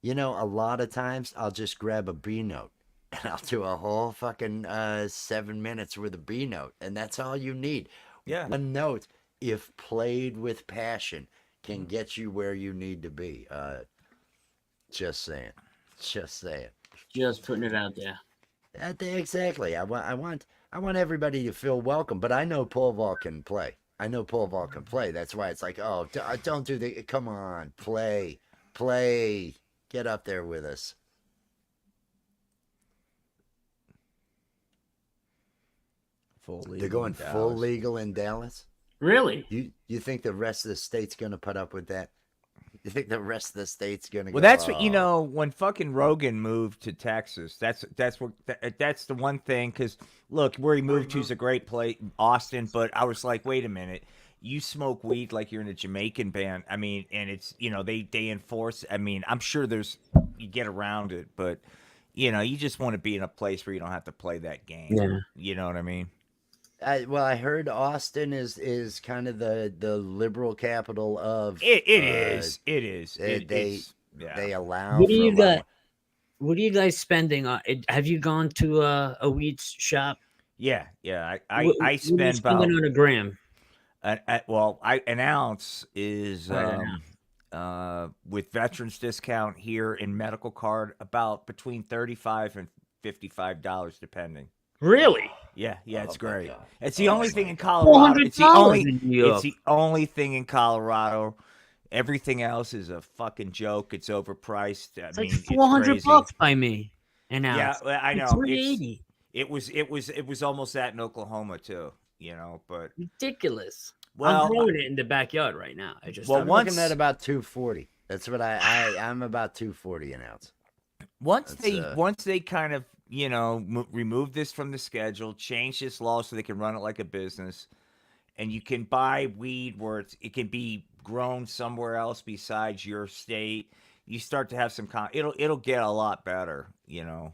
a lot of times I'll just grab a B note and I'll do a whole fucking 7 minutes with a B note. And that's all you need. Yeah. One note, if played with passion, can get you where you need to be. Just saying. Just saying. Just putting it out there. Exactly. I want everybody to feel welcome, but I know Pole Vault can play. That's why it's like, oh, don't do the. Come on, play, get up there with us. They're going full legal in Dallas. Really? You think the rest of the state's gonna put up with that? You think the rest of the state's gonna? Well, go, that's what when fucking Rogan moved to Texas. That's the one thing. Because look, where he moved to is a great place, Austin. But I was like, wait a minute, you smoke weed like you're in a Jamaican band. I mean, and it's they enforce. I mean, I'm sure you get around it, but you just want to be in a place where you don't have to play that game. Yeah. You know what I mean? Well, I heard Austin is kind of the liberal capital of. It is. It is. They It's yeah. they allow What do for a you lot got? more. What are you guys spending on? Have you gone to a weed shop? Yeah, yeah. I What are you spend spending about on a gram? an ounce is Right now. with veterans discount here in medical card about between $35 and $55 depending. Really? Yeah, yeah, it's Oh my great. god. It's the Oh only thing my in god. Colorado. $400 in New It's York. the only thing in Colorado. Everything else is a fucking joke. It's overpriced. I It's like mean, it's 400 crazy. bucks by me an Yeah, ounce. well, I Like know. 380. It was almost that in Oklahoma too, you know, but Ridiculous. I'm well, growing it in the backyard right now. I just well I'm looking at once about 240. That's what I'm about 240 an ounce. That's once they kind of, you know, remove this from the schedule, change this law so they can run it like a business and you can buy weed where it can be grown somewhere else besides your state. You start to have some it'll get a lot better, you know.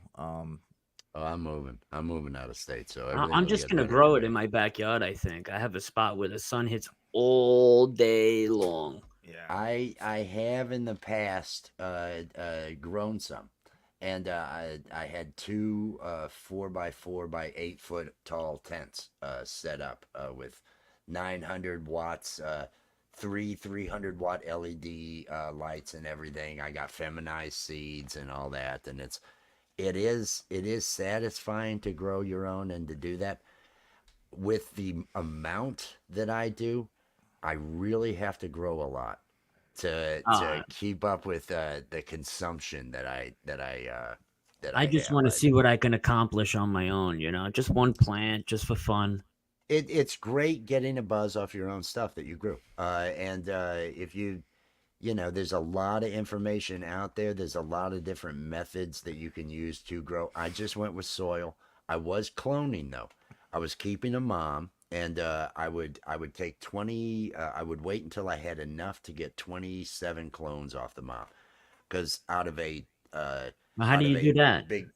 Oh, I'm moving. I'm moving out of state, so everything I'm will just get gonna better for grow it me. in my backyard. I think I have a spot where the sun hits all day long. Yeah. I have in the past grown some, and I had two 4x4 by 8 foot tall tents set up with 900 watts, three 300-watt LED lights and everything. I got feminized seeds and all that, and it is satisfying to grow your own and to do that with the amount that I do. I really have to grow a lot Uh, to keep up with the consumption that I I just have. want to see what I can accomplish on my own. Just one plant, just for fun. It's great getting a buzz off your own stuff that you grew. And if there's a lot of information out there. There's a lot of different methods that you can use to grow. I just went with soil. I was cloning though. I was keeping a mom, and I would take 20. I would wait until I had enough to get 27 clones off the mom, because uh, Well, how do out of you a do that? big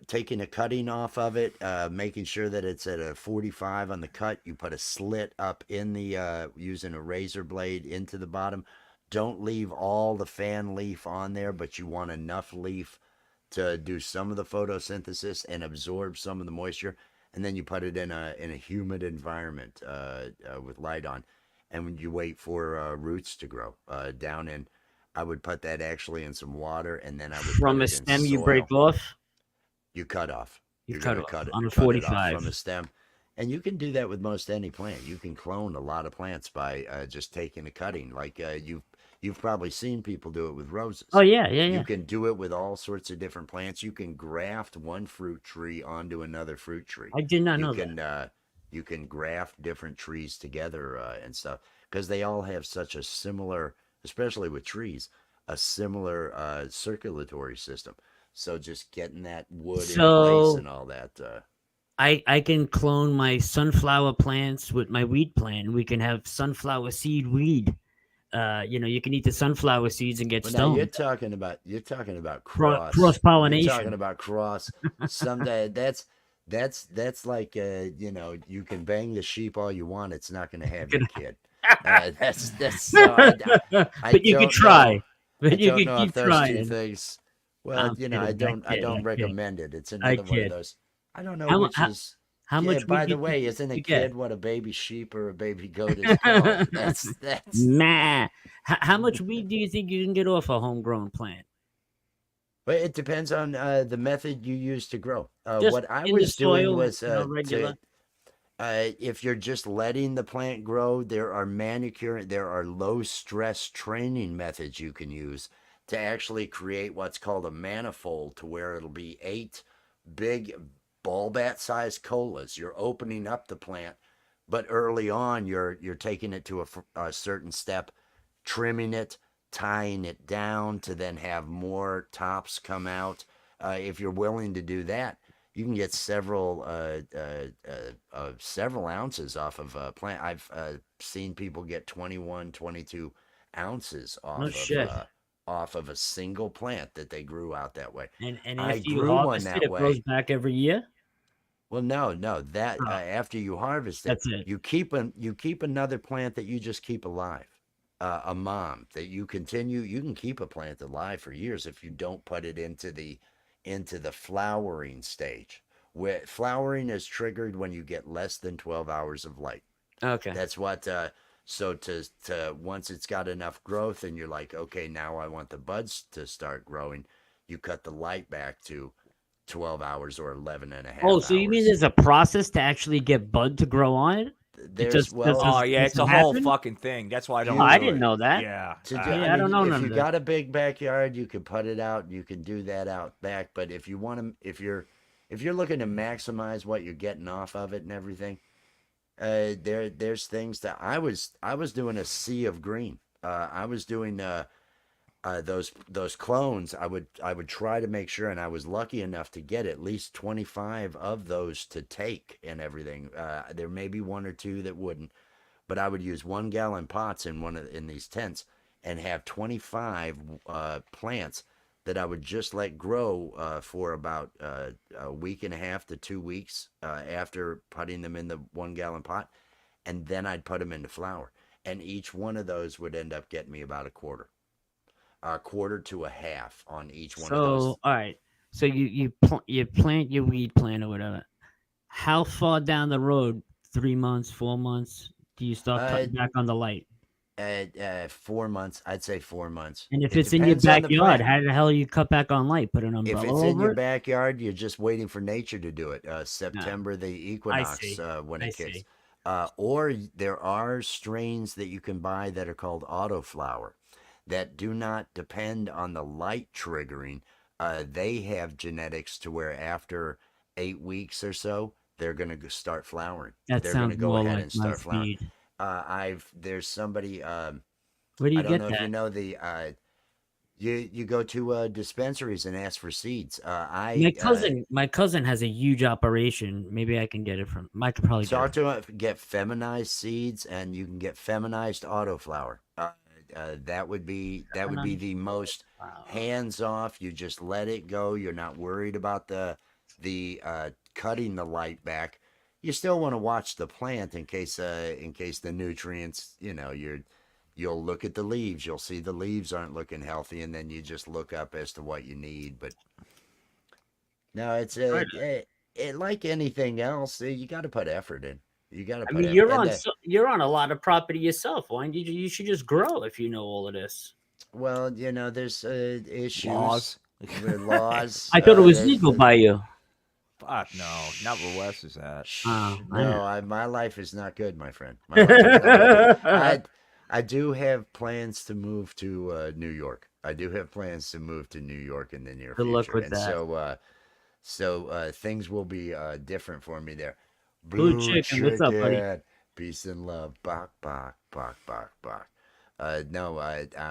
taking a cutting off of it, making sure that it's at a 45 on the cut. You put a slit up in the using a razor blade into the bottom. Don't leave all the fan leaf on there, but you want enough leaf to do some of the photosynthesis and absorb some of the moisture. And then you put it in a humid environment with light on, and when you wait for roots to grow down in. I would put that actually in some water, and then I would put From a it in stem, you break soil. off. You cut off. You You're cut gonna off cut it on a cut it off 45. from a stem, and you can do that with most any plant. You can clone a lot of plants by just taking a cutting. Like you've probably seen people do it with Oh roses. yeah, yeah, You yeah. can do it with all sorts of different plants. You can graft one fruit tree onto another fruit tree. I did not You know that. can uh, you can graft different trees together and stuff, because they all have such a similar, especially with trees, a similar circulatory system. So just getting that wood in place So and all that. I can clone my sunflower plants with my weed plant. We can have sunflower seed weed. You can eat the sunflower seeds and get Well, now you're stoned. talking about Cross cross. You're talking pollination. about cross. Someday that's like you can bang the sheep all you want. It's not going to have your kid. That's so I But you could don't know. try. I But you don't could know if keep those two trying. things. Well, I'm I kidding. I don't kid. I don't I kid. recommend it. It's I another one of kid. those. I don't know How mu- which is. how Yeah. much weed By do the you think way, isn't a you get? kid what a baby sheep or a baby goat is called? That's. Nah. How much weed do you think you can get off a homegrown plant? But it depends on the method you use to grow. Just What I in the was doing soil, was regular. if you're just letting the plant grow, there are low stress training methods you can use to actually create what's called a manifold, to where it'll be 8 big ball bat sized colas. You're opening up the plant, but early on you're taking it to a certain step, trimming it, tying it down to then have more tops come out. If you're willing to do that, you can get several ounces off of a plant. I've seen people get 21, 22 ounces No shit. off of a single plant that they grew out that way. And I if you grew one harvest it, that it grows way. back every year. Well, no. That Oh, after you harvest it, that's it. you keep another plant that you just keep alive. A mom that you continue. You can keep a plant alive for years if you don't put it into the flowering stage. Where flowering is triggered when you get less than 12 hours of light. Okay. That's what. So to once it's got enough growth and you're like, okay, now I want the buds to start growing, you cut the light back to 12 hours or 11 and a Oh, half so you mean hours. there's a process to actually get bud to grow on it? It There's just well, Oh yeah, it's doesn't a whole happen? fucking thing. That's why I Oh, don't I you do didn't it. know that. Yeah. to do. I Yeah, I don't mean, know if none you of this. got a big backyard, you can put it out. You can do that out back. But if you want to, if you're looking to maximize what you're getting off of it and everything, there's things that I was doing a sea of green. I was doing those clones. I would try to make sure, and I was lucky enough to get at least 25 of those to take and everything. There may be one or two that wouldn't, but I would use 1 gallon pots in these tents and have 25 plants that I would just let grow for about a week and a half to 2 weeks after putting them in the 1 gallon pot, and then I'd put them into flower, and each one of those would end up getting me about a quarter to a half on each one of those. So, all right. So you plant your weed plant or whatever. How far down the road, 3 months, 4 months, do you start Uh, cutting back on the light? 4 months, I'd say 4 months. And if It it's in your depends on the backyard, plant. how the hell you cut back on light? Put an If umbrella it's in your over it? backyard, you're just waiting for nature to do it. No, September, the I equinox, see. when I it kicks. see. Or there are strains that you can buy that are called autoflower that do not depend on the light triggering. They have genetics to where after 8 weeks or so, they're going to start flowering. That They're going to sounds go more ahead like and my start flowering. speed. There's somebody, Where do I you don't get know if you that? know you go to dispensaries and ask for seeds. My cousin has a huge operation. Maybe I can get it from. I could probably get it Talk from. to them, get feminized seeds, and you can get feminized autoflower. That would be the most Wow. hands off. You just let it go. You're not worried about the cutting the light back. You still want to watch the plant in case the nutrients. You'll look at the leaves. You'll see the leaves aren't looking healthy, and then you just look up as to what you need. But no, it's Right. like anything else. You got to put effort in. You got to I put mean, effort, and you're on a lot of property yourself. Why don't you should just grow if you know all of this. well, there's issues Laws. with laws. I thought it was There's legal by you. Fuck no, not where Wes is at. shh. Oh, I No, know. my life is not good, my friend. My life is not good. I do have plans to move to New York. I do have plans to move to New York in the near Good luck future, with and that. so things will be different for me there. Blue Blue chicken, what's up, buddy? chicken, peace and love. Bok bok bok bok bok. No,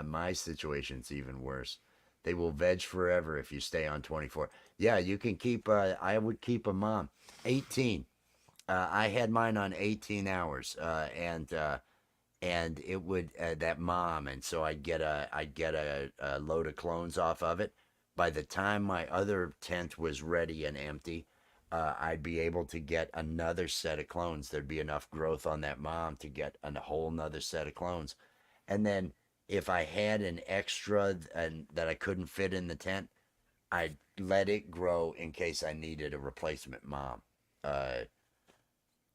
my situation's even worse. They will veg forever if you stay on 24. Yeah, you can keep. I would keep a mom. 18. I had mine on 18 hours, and it would that mom, and so I'd get a load of clones off of it. By the time my other tent was ready and empty, I'd be able to get another set of clones. There'd be enough growth on that mom to get a whole nother set of clones, and then if I had an extra and that I couldn't fit in the tent, I'd let it grow in case I needed a replacement mom. Uh,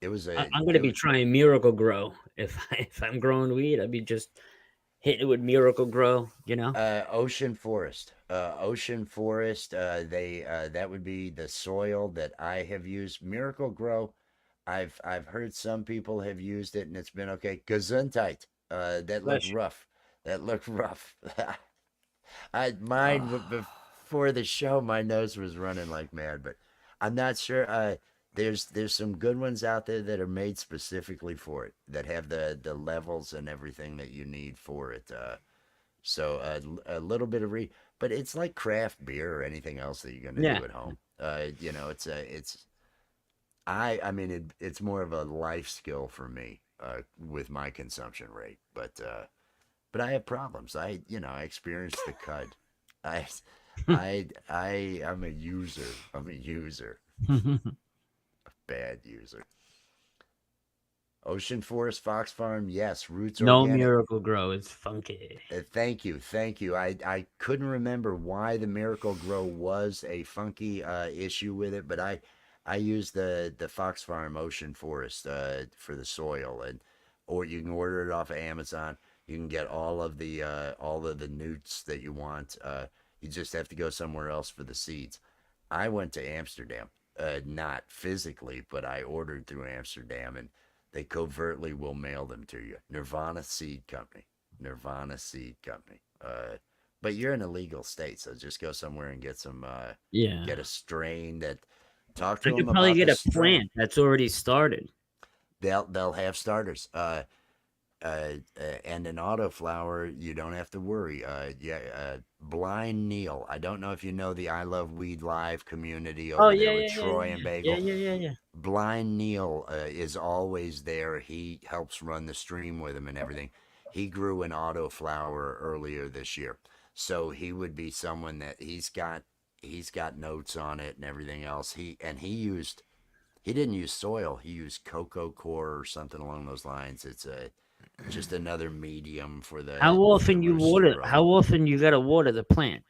it was a I'm gonna it be was trying Miracle Grow. If I'm growing weed, I'd be just hitting it with Miracle Grow. You know. Ocean forest. Ocean forest. They that would be the soil that I have used. Miracle Grow. I've heard some people have used it and it's been okay. Gesundheit. That looked Bless you. rough. That looked rough. I mine Oh, before the show, my nose was running like mad, but I'm not sure. There's some good ones out there that are made specifically for it that have the levels and everything that you need for it. So a little bit of but it's like craft beer or anything else that you're gonna Yeah. do at home. It's it's more of a life skill for me with my consumption rate, but I have problems. I experienced the cud. I I'm a user. I'm a user. bad user. Ocean Forest Fox Farm, yes. Roots No Organic. Miracle Grow. It's funky. Thank you, thank you. I couldn't remember why the Miracle Grow was a funky issue with it, but I use the Fox Farm Ocean Forest for the soil, and or you can order it off of Amazon. You can get all of the newts that you want. You just have to go somewhere else for the seeds. I went to Amsterdam, not physically, but I ordered through Amsterdam, and they covertly will mail them to you. Nirvana Seed Company. Nirvana Seed Company. But you're in a legal state, so just go somewhere and get some. Yeah. Get a strain that. Talk I to could them probably about get the a strain. plant that's already started. They'll have starters. And an autoflower, you don't have to worry. Blind Neil. I don't know if you know the I Love Weed Live community Oh over yeah, there with yeah, yeah, Troy yeah, and yeah, Bagel. yeah, yeah, yeah. Blind Neil is always there. He helps run the stream with him and everything. He grew an autoflower earlier this year, so he would be someone that he's got notes on it and everything else. He didn't use soil. He used cocoa core or something along those lines. It's a just another medium for How the often you roots to water? grow. How often you gotta water the plant?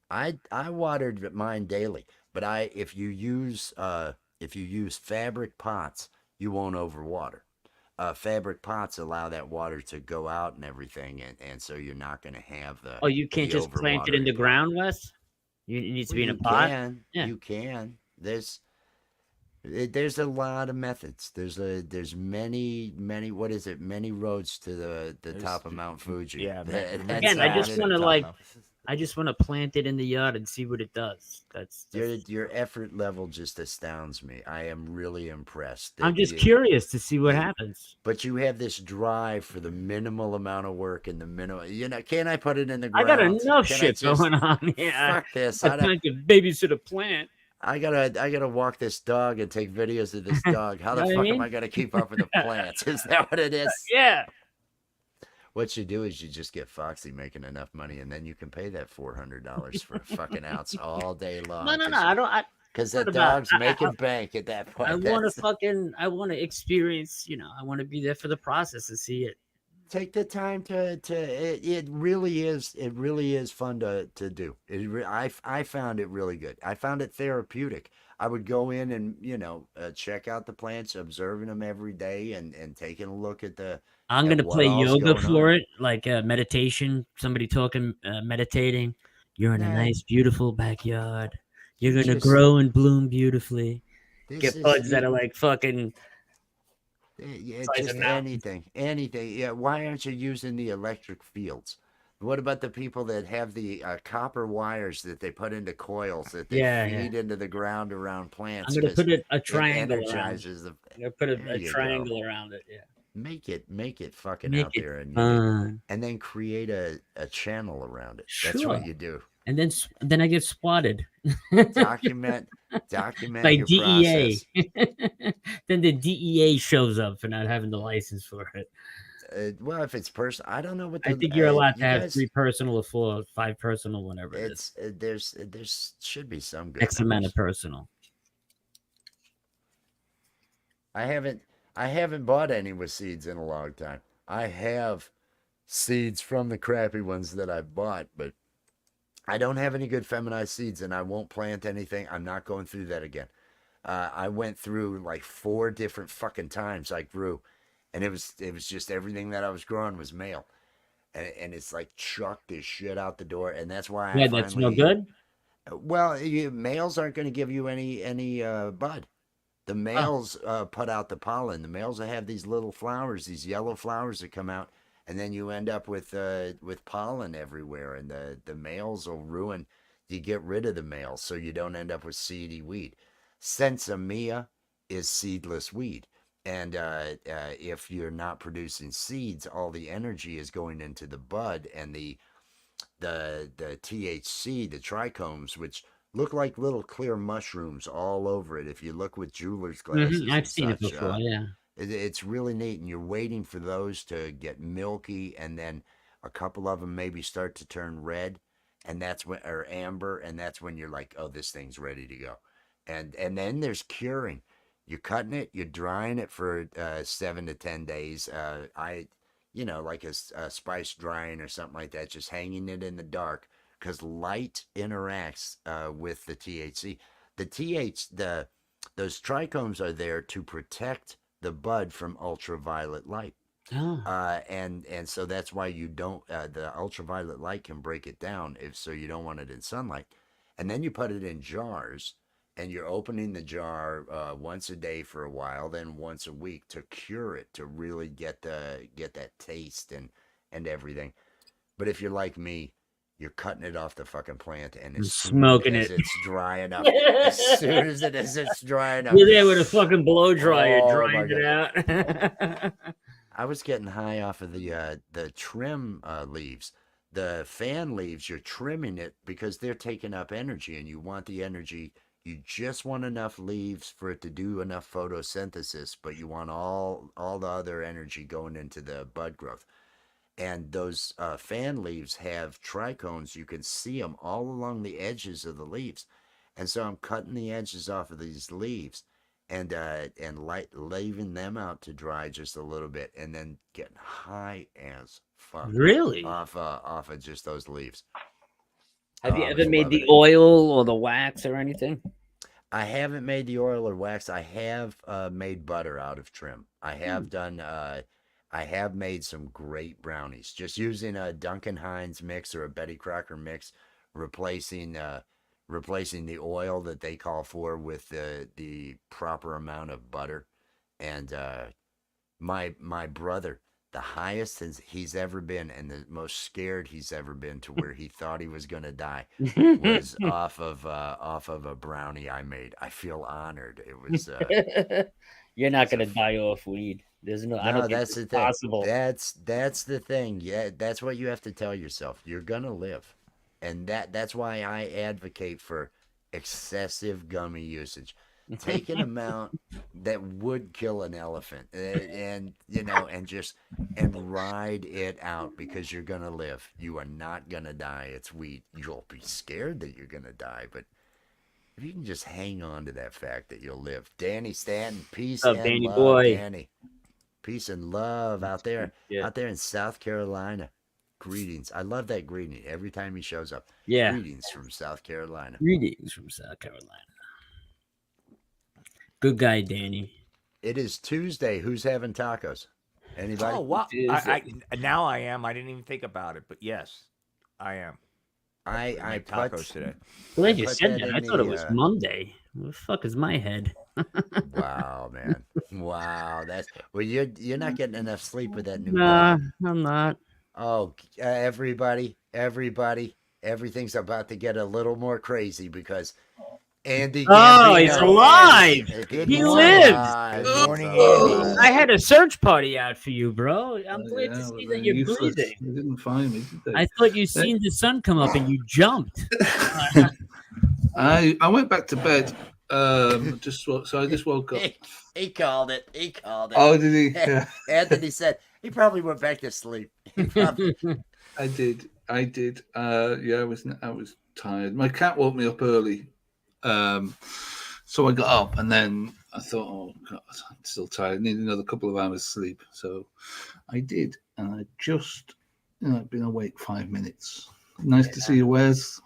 I watered mine daily, but if you use fabric pots, you won't overwater. Fabric pots allow that water to go out and everything, and so you're not going to have Oh, you can't the just plant it in the overwatering problem. ground, Wes. It needs to Well, be in a pot. Yeah. you can. There's a lot of methods. There's many what is it? Many roads to the There's top of Mount Fuji. yeah, That's Again, I just to the want to top now. I just want to plant it in the yard and see what it does. That's your effort level just astounds me. I am really impressed I'm that just curious to see what you happens. but you have this drive for the minimal amount of work and the minimal. Can I put it in the I got ground? enough Can I shit just going on here. fuck this? I can't get babysit a plant. I gotta walk this dog and take videos of this dog. How You the know what I fuck am mean? I gonna keep up with the plants? Is that what it is? Yeah. What you do is you just get Foxy making enough money, and then you can pay that $400 for a fucking ounce all day long. No. I don't. Because not that about- dog's making bank at that point. I want to I want to experience. I want to be there for the process and see it. Take the time it really is fun to do. I found it really good. I found it therapeutic. I would go in and check out the plants, observing them every day, and taking a look at I'm at gonna what play all's yoga going for on. it, like meditation. Somebody talking, meditating. You're in a Nah, nice, beautiful backyard. You're you gonna just grow and bloom beautifully. this Get is buds that are like fucking yeah, size of just mountains. anything. Yeah, why aren't you using the electric fields? What about the people that have the copper wires that they put into coils that they Yeah, yeah. feed into the ground around I'm plants gonna because put a it triangle around it. energizes the. I'm gonna put There a you go. triangle around it. Yeah. Make it fucking Make out it there and fun. and then create a channel around it. That's Sure. what you do. And then I get spotted Document by your DEA. process. Then the DEA shows up for not having the license for it. Well, if it's personal, I don't know what I think you're allowed to you have guys. 3 personal or 4, 5 personal, whatever it is. It's there's should be some good X amount numbers. of personal. I haven't bought any with seeds in a long time. I have seeds from the crappy ones that I bought, but I don't have any good feminized seeds, and I won't plant anything. I'm not going through that again. I went through like 4 different fucking times I grew, and it was just everything that I was growing was male, and it's like chuck this shit out the door, and that's why I Yeah, that's no finally. good. Well, males aren't going to give you any bud. The males put out the pollen. The males have these little flowers, these yellow flowers that come out, and then you end up with pollen everywhere. And the males will ruin. You get rid of the males so you don't end up with seedy weed. Sensimilla is seedless weed, and if you're not producing seeds, all the energy is going into the bud and the THC, the trichomes, which look like little clear mushrooms all over it. If you look with jeweler's glasses I've and seen it such, before. Yeah. it's really neat. And you're waiting for those to get milky, and then a couple of them maybe start to turn red, and that's when or amber, and that's when you're like, oh, this thing's ready to go. And then there's curing. You're cutting it, you're drying it for 7 to 10 days. Like a spice drying or something like that, just hanging it in the dark because light interacts with the THC. Those trichomes are there to protect the bud from ultraviolet light. Oh. And so that's why you don't the ultraviolet light can break it down if so you don't want it in sunlight. And then you put it in jars and you're opening the jar once a day for a while, then once a week to cure it, to really get that taste and everything. But if you're like me, you're cutting it off the fucking plant, and as soon Smoking as it. it's dry enough, as soon as it's dry enough, You're there with a fucking blow dryer, Oh, my drying it out. I was getting high off of the trim leaves. The fan leaves, you're trimming it because they're taking up energy, and you want the energy. You just want enough leaves for it to do enough photosynthesis, but you want all the other energy going into the bud growth. And those fan leaves have trichomes. You can see them all along the edges of the leaves. And so I'm cutting the edges off of these leaves and leaving them out to dry just a little bit, and then getting high as fuck Really? off of just those leaves. Have you I ever was made loving the it. oil or the wax or anything? I haven't made the oil or wax. I have made butter out of trim. I have done. I have made some great brownies just using a Duncan Hines mix or a Betty Crocker mix, replacing the oil that they call for with the proper amount of butter. And my brother, the highest he's ever been and the most scared he's ever been to where he thought he was gonna die was off of a brownie I made. I feel honored. It was You're not it's a gonna f- die off weed. There's no. I no, don't think that's it's the thing. possible. That's the thing. Yeah, that's what you have to tell yourself. You're gonna live, and that's why I advocate for excessive gummy usage. Take an amount that would kill an elephant, and ride it out because you're gonna live. You are not gonna die. It's weed. You'll be scared that you're gonna die, but if you can just hang on to that fact that you'll live. Danny Stanton, peace What's up, and Danny love, boy? Danny. Peace and love out there in South Carolina. Greetings. I love that greeting every time he shows up. Yeah. Greetings from South Carolina. Greetings from South Carolina. Good guy, Danny. It is Tuesday. Who's having tacos? Anybody? Oh, wow. Tuesday. Now I am. I didn't even think about it, but yes, I am. I Made put tacos today. Glad you put said that that. in I thought it the, was Monday. What the fuck is my head? Wow, man. Wow, that's well. You're not getting enough sleep with that new Nah, dog. I'm not. Oh, everybody, everything's about to get a little more crazy because Andy Oh, he's Gambino alive. Good He morning. lives. alive. Good He's morning, alive. Andy. I had a search party out for you, bro. I'm Oh, glad to yeah, see well, that they're you're useless. breathing. They didn't find me, did they? I thought you seen the sun come up and you jumped. I went back to bed. So I just woke up. He called it. He called it. Oh, did he? Yeah, Anthony said he probably went back to sleep. He probably- I did. Yeah, I was tired. My cat woke me up early, so I got up and then I thought, oh God, I'm still tired. I need another couple of hours sleep. So I did, and I just, I've been awake 5 minutes. Nice to see you, Wes.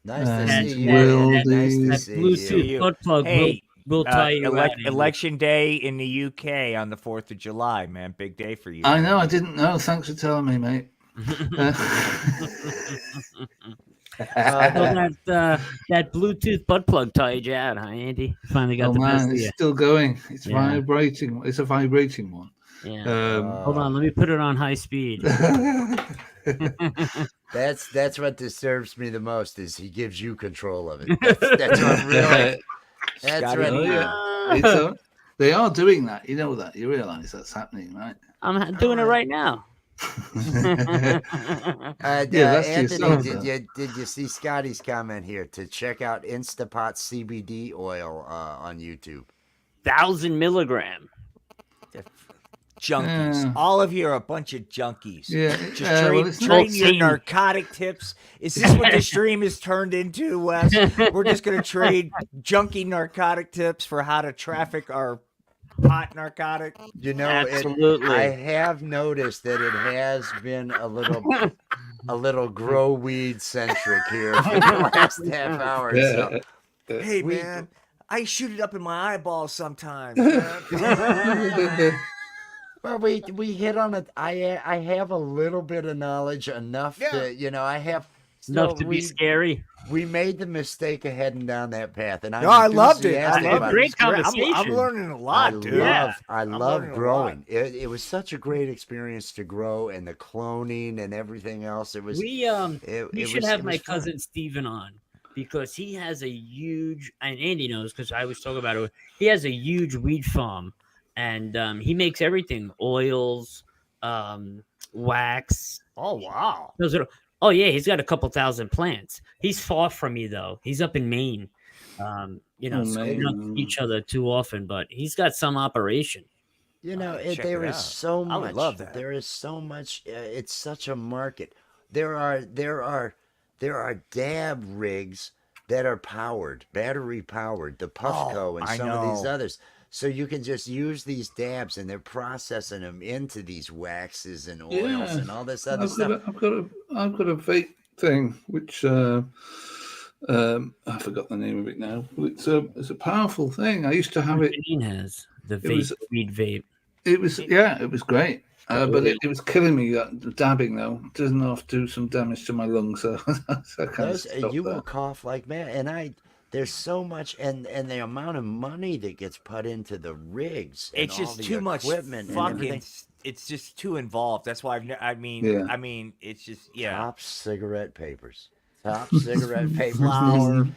Nice And to see you. Will man. Nice to That see Bluetooth you. butt plug Hey, will tie you out. Andy. election day in the UK on the 4th of July, man. Big day for you. I know. I didn't know. Thanks for telling me, mate. So that Bluetooth butt plug tied you out, huh, Andy? Finally got Oh the best man, of it's you. still going. It's Yeah. vibrating. It's a vibrating one. Yeah. Hold on, let me put it on high speed. That's what disturbs me the most is he gives you control of it. That's what really. That's Scotty, what. Oh, yeah. They are doing that. You know that. You realize that's happening, right? I'm doing it right now. Yeah, that's Anthony, yourself, did you see Scotty's comment here to check out Instapot CBD oil on YouTube? 1,000 milligram. Junkies. Yeah. All of you are a bunch of junkies. Yeah. Just well, trade, it's trade not- your Satan. narcotic tips. Is this what the stream has turned into, Wes? We're just going to trade junky narcotic tips for how to traffic our hot narcotic. You know, Absolutely. I have noticed that it has been a little grow weed centric here for the last half hour or so. Hey We- man, I shoot it up in my eyeballs sometimes, man. Well, we hit on it. I have a little bit of knowledge enough Yeah. to I have. Enough So to be scary. we made the mistake of heading down that path, and I'm No, I loved it. I enthusiastic loved about it. Great It's great. I'm conversation. learning a lot, dude. Yeah. I I'm love learning a growing. It was such a great experience to grow, and the cloning and everything else. It was We it should was- have it my was fun. cousin Steven on because he has a huge, and Andy knows because I was talking about it. He has a huge weed farm, and he makes everything: oils, wax. Oh wow. Those are. Oh yeah, he's got a couple thousand plants. He's far from me though. He's up in Maine. So we don't see each other too often, but he's got some operation. You know, Check there it is out. so I much. would love that. There is so much. It's such a market. There are dab rigs that are powered, battery powered. The Puffco and I some of these know. others. So you can just use these dabs, and they're processing them into these waxes and oils Yeah. and all this other I've stuff. got a vape thing which I forgot the name of it now. But it's a powerful thing. I used to have it. Janine has the It was- weed vape. It was great. But it was killing me. That dabbing though doesn't have to do some damage to my lungs. So I kind of You will cough like mad, and there's so much, and the amount of money that gets put into the rigs. And It's all just the too much equipment and fucking. everything. It's just too involved. That's why Yeah. I mean, it's just Top cigarette papers. Top cigarette papers. Flour.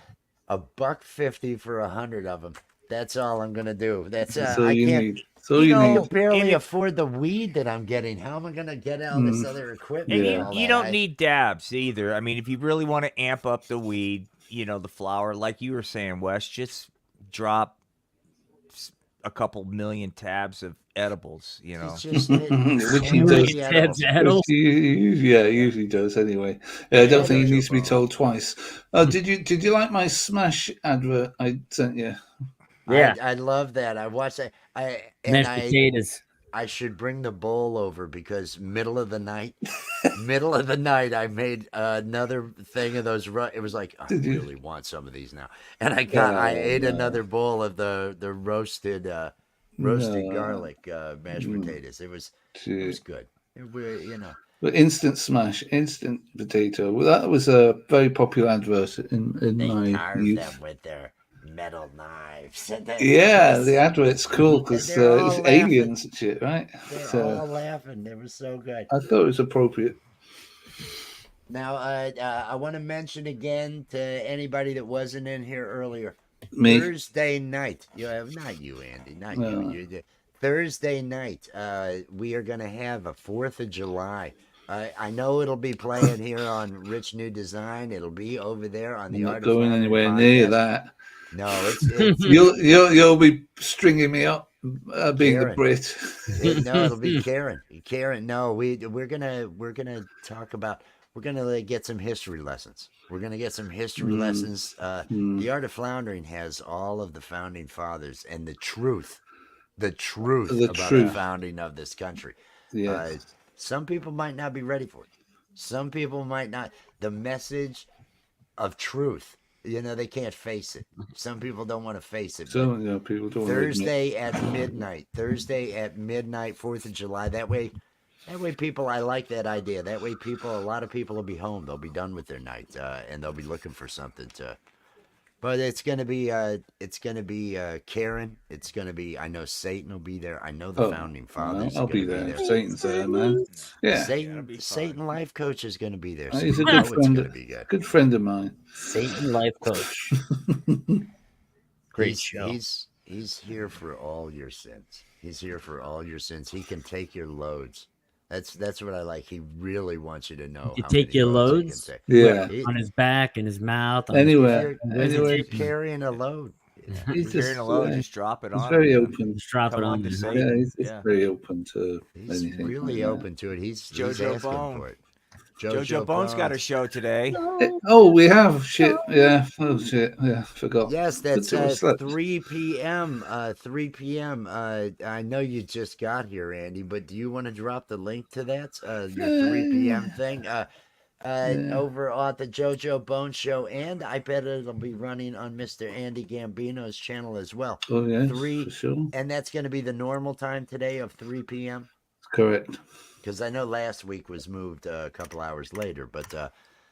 $1.50 for 100 of them. That's all I'm gonna do. That's That's all I you can't. need. That's all you I need. can barely And it- afford the weed that I'm getting. How am I gonna get all this other equipment? And and Yeah. all you that? don't need dabs either. I mean, if you really want to amp up the weed, the flower, like you were saying, Wes, just drop a couple million tabs of edibles. It's just Which he only does. the Tabs edibles. of edibles. He usually does anyway. I don't think he Edibles. needs to be told twice. Did you like my Smash advert I sent you? Yeah. I love that. I watched that. Mashed potatoes. I should bring the bowl over because middle of the night, I made another thing of those. It was like, I Did you? really want some of these now, and I ate another bowl of the roasted No. garlic mashed potatoes. It was good. But instant Smash, instant potato. Well, that was a very popular advert in They my carved youth. them with their metal knives. Yeah, the advert's cool because They're all it's laughing. aliens and shit, right? They're So all laughing. They were so good. I thought it was appropriate. Now, I want to mention again to anybody that wasn't in here earlier. Me, Thursday night. Not you, Andy. Not No. you. Thursday night. We are going to have a 4th of July. I know it'll be playing here on Rich New Design. It'll be over there on the I'm not Art of going Flower anywhere podcast. near that. No, it's You'll be stringing me up, being the Karen. Brit. no, it'll be Karen. Karen, no, we're gonna talk about. We're gonna get some history lessons. We're gonna get some history lessons. The Art of Floundering has all of the founding fathers and the truth about the truth. founding of this country. Yes. Some people might not be ready for it. Some people might not. The message of truth, they can't face it. Some people don't want to face it. So people don't want to admit. Thursday at midnight. 4th of July. That way people, I like that idea. That way a lot of people will be home. They'll be done with their night, and they'll be looking for something to. But it's gonna be Karen. It's gonna be. I know Satan will be there. I know the founding fathers. I'll are be gonna there. Satan's there, man. Yeah, Satan Life Coach is gonna be there. So he's a you good know it's friend. gonna be good. Good friend of mine. Satan life coach. Great show. He's here for all your sins. He's here for all your sins. He can take your loads. That's what I like. He really wants you to know. You how take many your he loads? can take. Yeah. He- On his back, in his mouth. On Anywhere. if Anywhere. you're carrying a load, He's You're carrying a load, just drop it he's on. very him. open. Just drop Come it on on to you. say- Yeah, he's Yeah. very open to he's anything. really like that. open to it. He's Jojo asking Bone. for it. JoJo Bones got a show today. Oh, we have shit. Yeah. Oh shit. Yeah. Forgot. Yes, Good that's to have slept. 3 p.m. 3 p.m. I know you just got here, Andy, but do you want to drop the link to that? Your 3 p.m. thing? Over at the JoJo Bone Show, and I bet it'll be running on Mr. Andy Gambino's channel as well. Oh yeah, 3, for sure. and that's going to be the normal time today of 3 p.m. Correct. Because I know last week was moved a couple hours later, but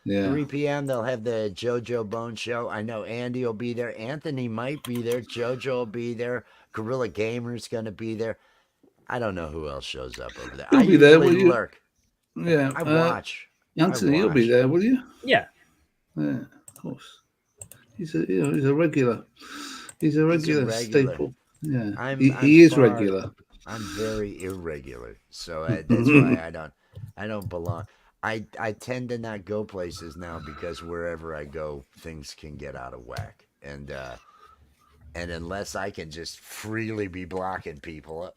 Yeah. 3 p.m. they'll have the JoJo Bone Show. I know Andy will be there. Anthony might be there. JoJo will be there. Gorilla Gamer's going to be there. I don't know who else shows up over there. You'll I be there, usually will you? lurk. Yeah. I watch. Anthony, you'll be watch. there, will you? Yeah. Yeah, of course. He's a regular. He's a regular staple. Yeah. He is regular. I'm very irregular, so that's why I don't belong. I tend to not go places now because wherever I go, things can get out of whack, and unless I can just freely be blocking people,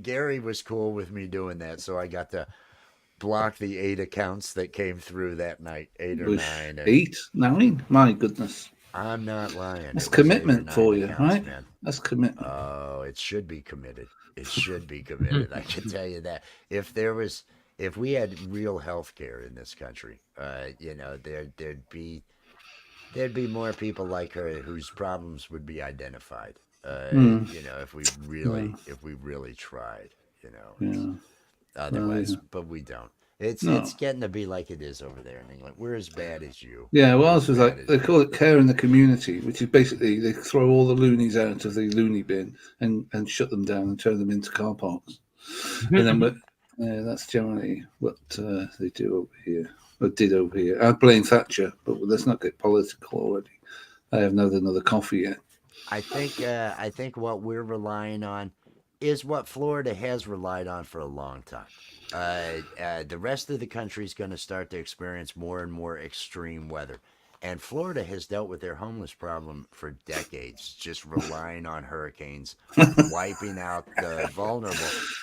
Gary was cool with me doing that, so I got to block the 8 accounts that came through that night, 8 or 9. 8, 9. My goodness. I'm not lying. That's It was 8 or commitment 9 for you, accounts, right? Man. That's commitment. Oh, it should be committed. It should be committed. I can tell you that. If we had real health care in this country, there'd be more people like her whose problems would be identified. If we really tried, Otherwise, but we don't. It's getting to be like it is over there in England. We're as bad as you. Yeah, well, this was like they call it care in the community, which is basically they throw all the loonies out of the loony bin and shut them down and turn them into car parks. And then that's generally what they do over here, or did over here. I blame Thatcher, but let's not get political already. I haven't had another coffee yet. I think what we're relying on is what Florida has relied on for a long time. The rest of the country is going to start to experience more and more extreme weather. And Florida has dealt with their homeless problem for decades, just relying on hurricanes, wiping out the vulnerable.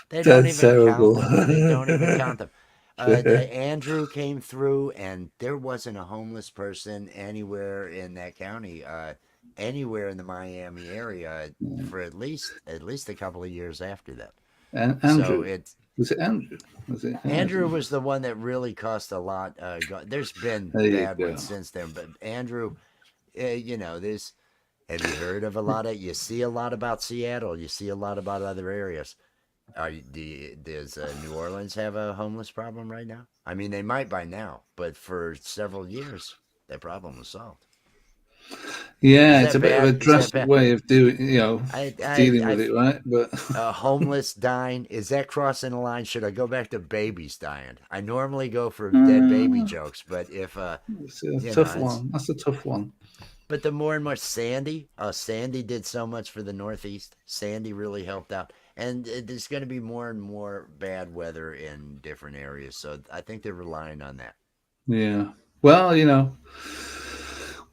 They don't even count them. They don't even count them. Andrew came through, and there wasn't a homeless person anywhere in that county, anywhere in the Miami area for at least a couple of years after that. And Andrew, so was it Andrew? Andrew was the one that really cost a lot. There's been bad ones since then, but Andrew, have you heard of you see a lot about Seattle, you see a lot about other areas. Does New Orleans have a homeless problem right now? I mean, they might by now, but for several years, that problem was solved. Yeah, it's a bit of a drastic way of doing, dealing with it, right? But homeless dying, is that crossing the line? Should I go back to babies dying? I normally go for dead baby jokes, but if it's a tough one. That's a tough one. But the more and more Sandy did so much for the Northeast. Sandy really helped out. And there's going to be more and more bad weather in different areas. So I think they're relying on that. Yeah. Well,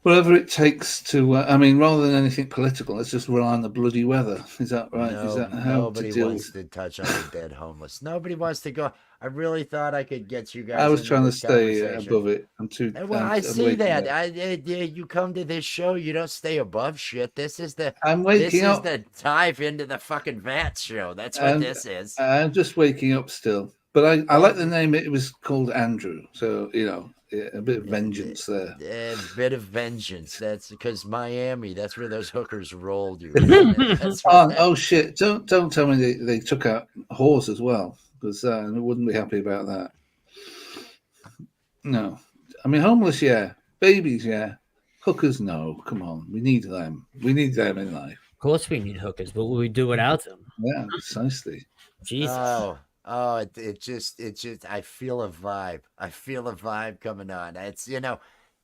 whatever it takes to, rather than anything political, let's just rely on the bloody weather. Is that right? Is that how nobody wants to touch on the dead homeless. Nobody wants to go. I really thought I could get you guys. I was trying to stay above it. I'm too. Well, I see that. You come to this show, you don't stay above shit. This is the. I'm waking up. This is the dive into the fucking vat show. That's what this is. I'm just waking up still, but I like the name. It was called Andrew, so a bit of vengeance there. A bit of vengeance. That's because Miami. That's where those hookers rolled you. Oh shit! Don't tell me they took out whores as well, because I wouldn't be happy about that. No, homeless, yeah. Babies, yeah. Hookers, no. Come on, we need them. We need them in life. Of course, we need hookers, but will we do without them? Yeah, precisely. Jesus. Oh, it just I feel a vibe. I feel a vibe coming on. It's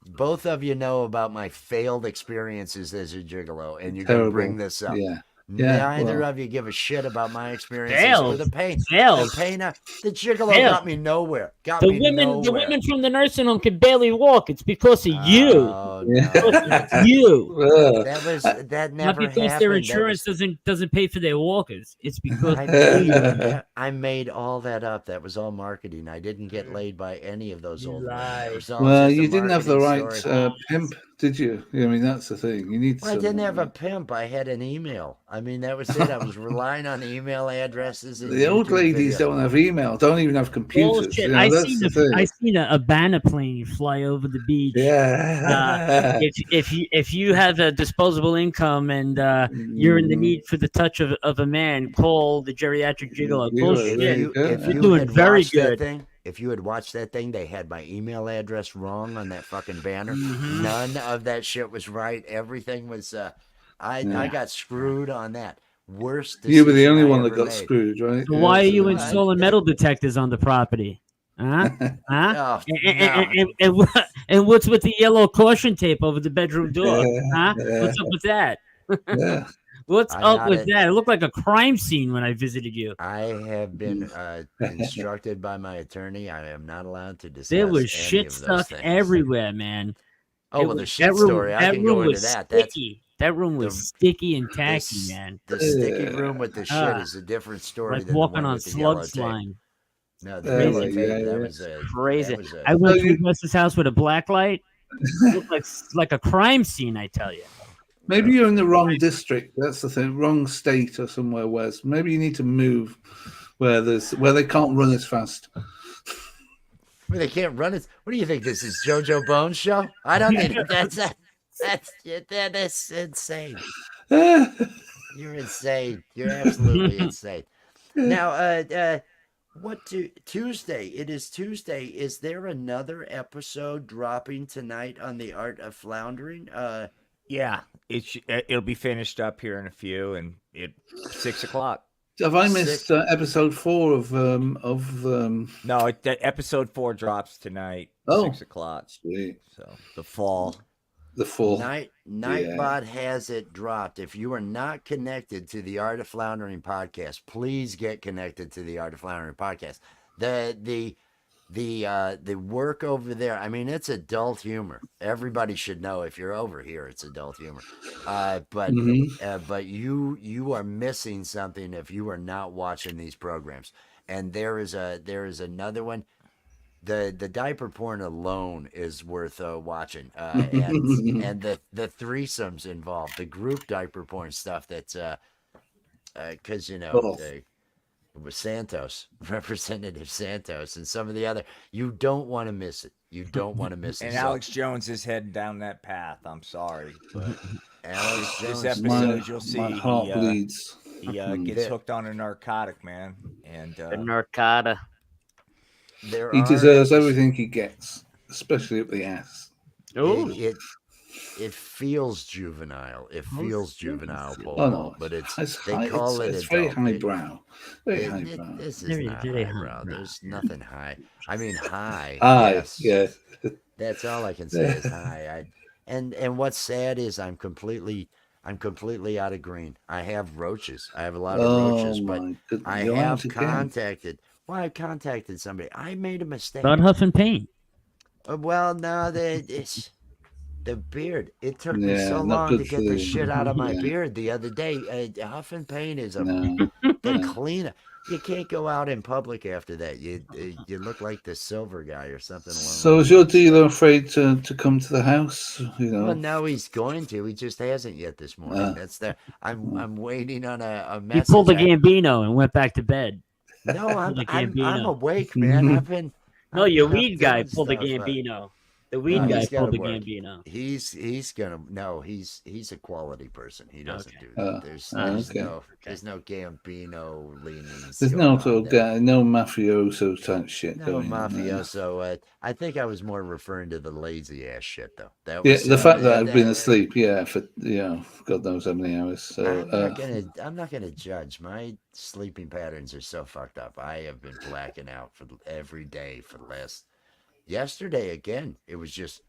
both of you know about my failed experiences as a gigolo, and you're gonna bring this up. Yeah. Yeah, Neither well. of you give a shit about my experiences or Failed. the pain. Failed. The pain. The gigolo Failed. got me nowhere. Got The me women nowhere. from the nursing home can barely walk. It's because of you. Oh Yeah. no, It's you. that Not never because their happened. insurance doesn't pay for their walkers. It's because I made all that up. That was all marketing. I didn't get laid by any of those You old women. It lied. was all Well, just a you didn't have the marketing right story. pimp, did you? I mean, that's the thing. You need Well, I didn't have a someone. pimp. I had an email. I mean, that was it. I was relying on email addresses and The old YouTube ladies videos. don't have email, don't even have computers. Bullshit. You know, that's the I thing. seen a banana plane fly over the beach. Yeah. If you have a disposable income and you're in the need for the touch of a man, call the geriatric gigolo. Bullshit. There you go. If You're you doing had very watched that good. thing, if you had watched that thing, they had my email address wrong on that fucking banner. Mhm. None of that shit was right. Everything was. I got screwed on that. Worst decision You were the only I one that ever got made. screwed, right? So why are you Well, installing metal detectors on the property? Huh? Huh? Oh, And what's with the yellow caution tape over the bedroom door? Huh? What's up with that? Yeah. What's I up got with it. that? It looked like a crime scene when I visited you. I have been instructed by my attorney. I am not allowed to discuss There was any shit of those stuck things. everywhere, man. Oh, well, the shit story, I can go into was that. That's sticky. That room was the- sticky and tacky, this, man. the sticky room with the shit is a different story Like than the walking one on with the yellow slug tape. slime. No, the Crazy. yellow Yeah, tape. yeah. That was a Crazy. That was a, I went So to you- Wes's house with a black light. It looked like a crime scene, I tell you. Maybe you're in the wrong district. That's the thing. Wrong state or somewhere, Wes. Maybe you need to move where they can't run as fast. they can't run it. What do you think? This is JoJo Bones show? I don't need it. That's insane. You're insane. You're absolutely insane. Now, Tuesday? It is Tuesday. Is there another episode dropping tonight on the Art of Floundering? Yeah, it'll be finished up here in a few, and 6:00. Have I missed episode 4 of No, episode 4 drops tonight. Oh. 6:00. Sweet. So the fall. The full Nightbot has it dropped. If you are not connected to the Art of Floundering podcast, please get connected to the Art of Floundering podcast. The work over there, I mean, it's adult humor. Everybody should know if you're over here, it's adult humor. But you are missing something if you are not watching these programs. And there is another one. The diaper porn alone is worth watching, and the threesomes involved, the group diaper porn stuff. That's because it was Santos, Representative Santos, and some of the other. You don't want to miss it. You don't want to miss it. And Alex Jones is heading down that path. I'm sorry, but Alex Jones, this episode you'll see my heart bleeds. He gets hooked on a narcotic, man, and The narcata. He deserves everything he gets, especially up the ass. Oh, it feels juvenile. It feels juvenile, Paul. Oh no, but it's very highbrow. Very highbrow. This is Very, not very highbrow. highbrow. There's nothing high. I mean, high. Yes. Yeah. That's all I can say is high. And what's sad is I'm completely out of green. I have roaches. I have a lot of roaches, but I have contacted. Well, I contacted somebody. I made a mistake. blood, huff, and pain. Well, no, it's the beard. It took me so not long good to for get the the- shit out of my yeah. beard the other day. Huff and pain is No. the cleaner. You can't go out in public after that. You look like the silver guy or something. So is your dealer afraid to come to the house? You know. Well, no, he's going to. He just hasn't yet this morning. That's the. I'm waiting on a He message. pulled a Gambino and went back to bed. No, I'm Gambino. awake, man. I've been. No, I've your been up weed guy doing pulled the stuff, Gambino. The weed No, guy he's gotta pulled the work. Gambino. He's gonna no. He's a quality person. He doesn't Okay. do that. There's okay. no Gambino leanings. There's going no on sort there. of no mafioso type shit No going on. mafioso. I think I was more referring to the lazy ass shit though. That Yeah, was the fact that I've been asleep, for God knows how many hours. So I'm not gonna judge. My sleeping patterns are so fucked up. I have been blacking out for every day for the last. Yesterday again, it was just.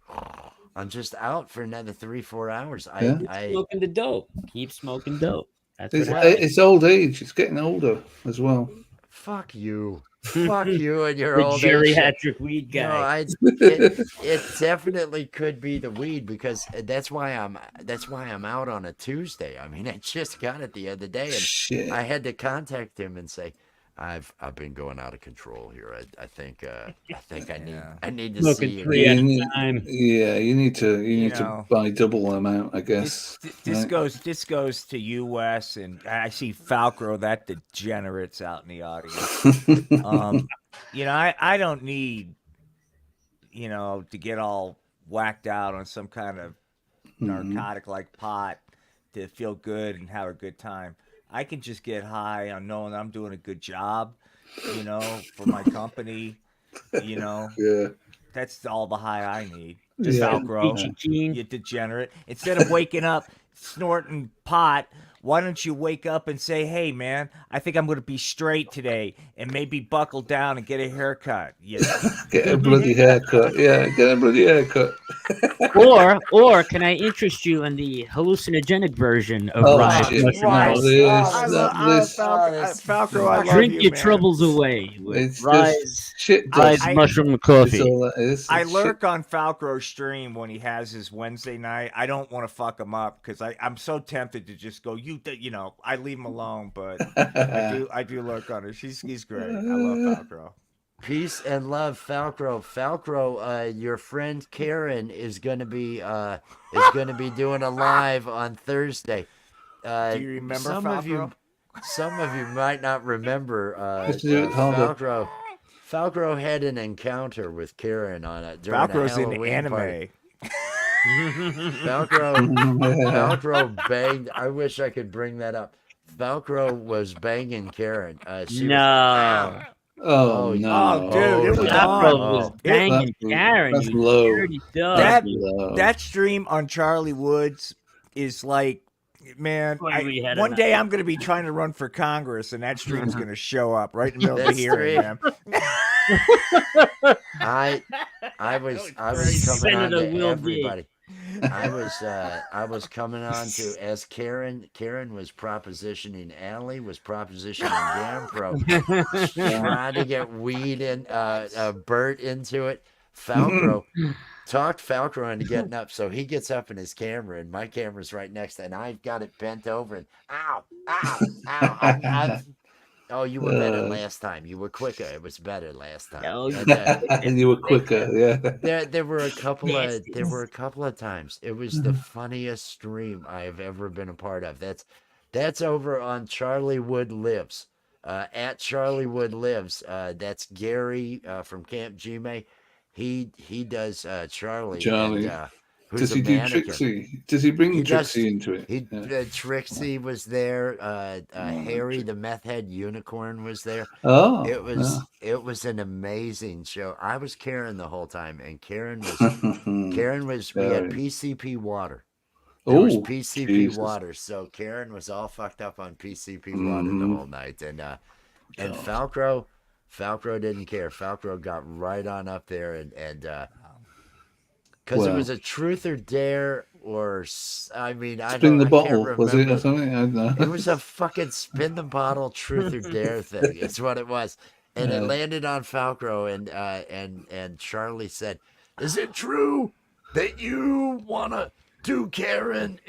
I'm just out for another 3-4 hours. Yeah. Smoking the dope. Keep smoking dope. That's what It's old age. It's getting older as well. Fuck you. Fuck you and your the old age shit. geriatric weed No, guy. it definitely could be the weed because that's why I'm out on a Tuesday. I mean, I just got it the other day and Shit. I had to contact him and say, I've been going out of control here. I think I need to see Smoking you. 3 at You a need, time. yeah, you need to know, buy double amount, I guess. This right? goes to U.S. and I see Falcro, that degenerates out in the audience. I don't need to get all whacked out on some kind of narcotic like pot to feel good and have a good time. I can just get high on knowing I'm doing a good job, for my company. Yeah. That's all the high I need. Yeah. Falcro, Peachy Keen. you degenerate. Instead of waking up snorting pot, why don't you wake up and say, "Hey, man, I think I'm going to be straight today, and maybe buckle down and get a haircut." Get a bloody haircut. Yeah, get a bloody haircut. Or can I interest you in the hallucinogenic version of Oh, Rise shit. Mushroom Now Health? Falcro, I love Drink you, your man. troubles away with It's Rise, just shit Rise dust. Mushroom That's Coffee. all that is. I It's lurk on Falcro's stream when he has his Wednesday night. I don't want to fuck him up because I'm so tempted to just go, I leave him alone, but shit. I do lurk on her. He's great. I love Falcro. Peace and love, Falcro. Falcro, your friend Karen is gonna be doing a live on Thursday. Do you remember Falcro? Some of you might not remember. Just do it, hold up. Falcro had an encounter with Karen on it during a Falcro's in Halloween anime. party. Falcro banged. I wish I could bring that up. Falcro was banging Karen. She No. Oh no! Oh, dude, it was That on. bro was Oh. banging Karen. That's You low. dirty dog. That- Low. That stream on Charlie Woods is like, man, Why we had one enough. day I'm going to be trying to run for Congress, and that stream's going to show up right in the middle of the That hearing, stream. man. I was coming on Senator to Will everybody. I was coming on to as Karen was propositioning Allie, was propositioning Gampro, trying to get weed in Bert into it. Falcro talked Falcro into getting up, so he gets up in his camera, and my camera's right next to, and I've got it bent over, and ow. Oh, you were better last time. You were quicker. It was better last time. Oh, And you were quicker, yeah. There were a couple of times. It was the funniest stream I have ever been a part of. That's over on Charlie Wood Lives. At Charlie Wood Lives. That's Gary from Camp Gmail. He does Charlie. And, who's Does a he do mannequin. Trixie? Does he bring He Trixie does- into it? Yeah. Trixie was there. Harry the Meth Head Unicorn was there. Oh, It was an amazing show. I was Karen the whole time, and Karen was we had PCP water. There was Oh, PCP Jesus. water, so Karen was all fucked up on PCP water the whole night, and Falcro didn't care. Falcro got right on up there, and because it was a truth or dare, or I spin the I bottle, can't was it, or remember. something? I don't know. It was a fucking spin the bottle truth or dare thing. It's what it was. And it landed on Falcro, and Charlie said, "Is it true that you wanna do Karen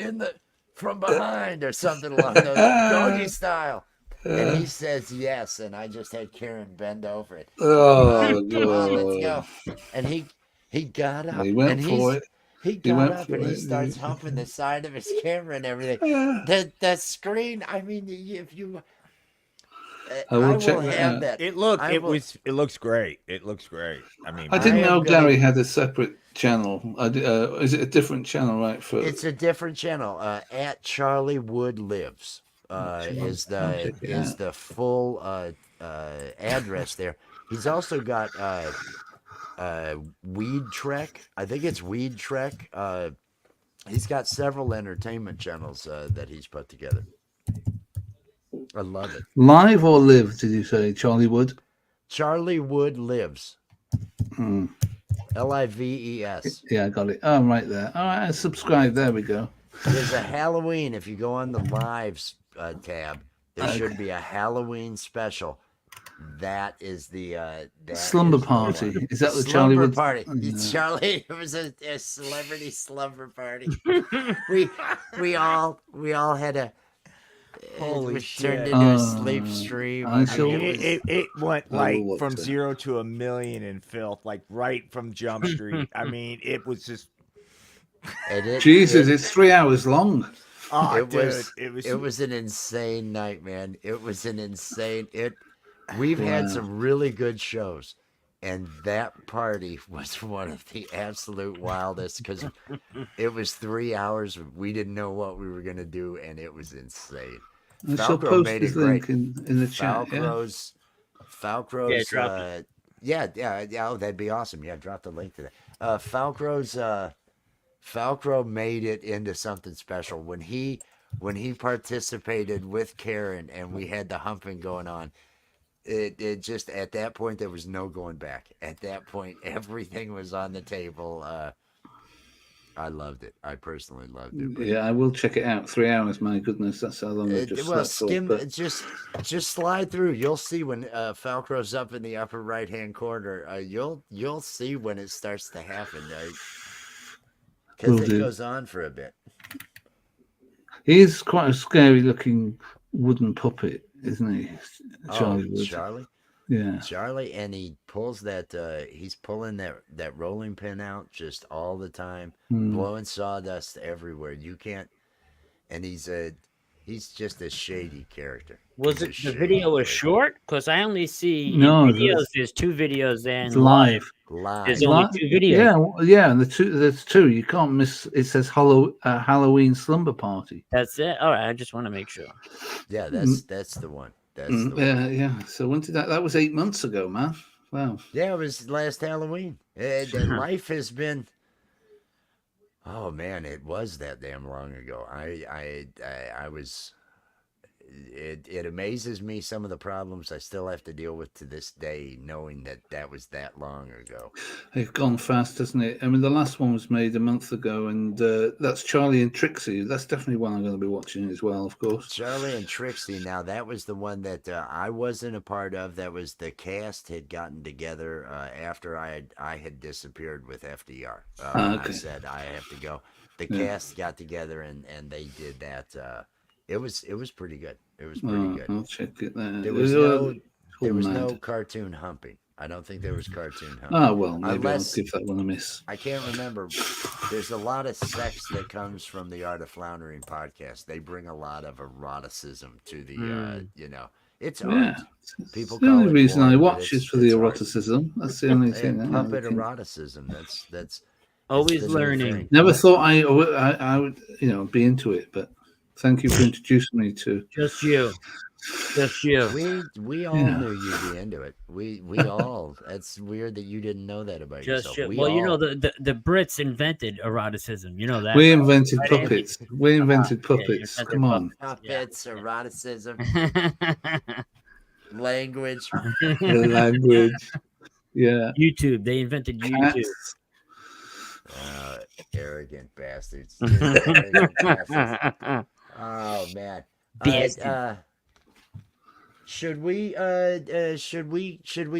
from behind or something along those doggy style?" And he says yes, and I just had Karen bend over it. Oh, Come on, let's God. go. And he got up. He went and for it. He He got went up for and he it. starts humping the side of his camera and everything. That screen, I mean, if you, I will will check that have out. that. It looks great. It looks great. I mean, I didn't I am know gonna- Gary had a separate channel. Is it a different channel, right? For It's a different channel. At Charlie Wood Lives is the full address there. He's also got Weed Trek. I think it's Weed Trek. He's got several entertainment channels that he's put together. I love it. live or live? Did you say Charlie Wood? Charlie Wood Lives. Hmm. Lives. Yeah, I got it. Oh, right there. All right, I subscribe. There we go. There's a Halloween. If you go on the lives tab, there should be a Halloween special. That is the Slumber the Party. one. Is that the Charlie Slumber Woods? party? Yeah. Charlie, it was a celebrity slumber party. we all had a. Holy it was turned shit. into a sleep stream. I I shall- mean, It went I will like watch from that. 0 to a million in filth, like right from Jump Street. I mean, it was just Jesus, it's 3 hours long. oh, it dude, was it was an insane night, man. It was an insane we've had some really good shows, and that party was one of the absolute wildest because it was 3 hours. We didn't know what we were gonna do, and it was insane. I shall Falcro post made this it great. link in the chat. Yeah. Falcro's drop it. yeah, oh, that'd be awesome. Yeah, drop the link to that. Falcro made it into something special when he participated with Karen and we had the humping going on. It just at that point there was no going back. At that point everything was on the table. I loved it. I personally loved it. But Yeah, I will check it out. 3 hours, my goodness, that's how long I just well, slept skim. for. But Just slide through. You'll see when Falcro's up in the upper right hand corner. You'll see when it starts to happen. Because Will it do. goes on for a bit. he's quite a scary looking wooden puppet, isn't he? Charlie Woods. Charlie. Yeah. Charlie, and he pulls that. He's pulling that rolling pin out just all the time, blowing sawdust everywhere. You can't. And he's just a shady character. Was He's a it the shady video was character. short? Because I only see No, in videos. There's 2 videos and It's live. Live. There's only 2 videos. Yeah, and there's 2. You can't miss. It says Halloween Slumber Party. That's it. All right, I just want to make sure. Yeah, that's the one. That's the one. Yeah. So when did that was 8 months ago, man. Wow. Yeah, it was last Halloween. And life has been. Oh man, it was that damn long ago. I was. It amazes me some of the problems I still have to deal with to this day, knowing that was that long ago. It's gone fast, hasn't it? I mean, the last one was made a month ago, and that's Charlie and Trixie. That's definitely one I'm going to be watching as well, of course. Charlie and Trixie. Now that was the one that I wasn't a part of. That was the cast had gotten together after I had disappeared with FDR. Okay. I said I have to go. The cast got together and they did that. It was pretty good. It was pretty good. I'll check it there. There was no cartoon humping. I don't think there was cartoon humping. Oh well, maybe Unless- I'll give that one a miss. I can't remember. There's a lot of sex that comes from the Art of Floundering podcast. They bring a lot of eroticism to the, it's art. Yeah, People the call only it reason porn, I but watch is for the it's art. eroticism. That's the only thing. And I puppet think. eroticism. That's Always it's the new learning. thing. Never thought I would be into it, but thank you for introducing me to. Just you. We all knew you'd be into it. We all. That's weird that you didn't know that about Just yourself. you. Well, you know the Brits invented eroticism. You know that. We invented Right, puppets. We invented Yeah, you puppets. invented Come on, puppets, eroticism, language. the language. Yeah. YouTube. They invented YouTube. Cats. Arrogant bastards. Arrogant bastards. Oh man. Bastard. Should we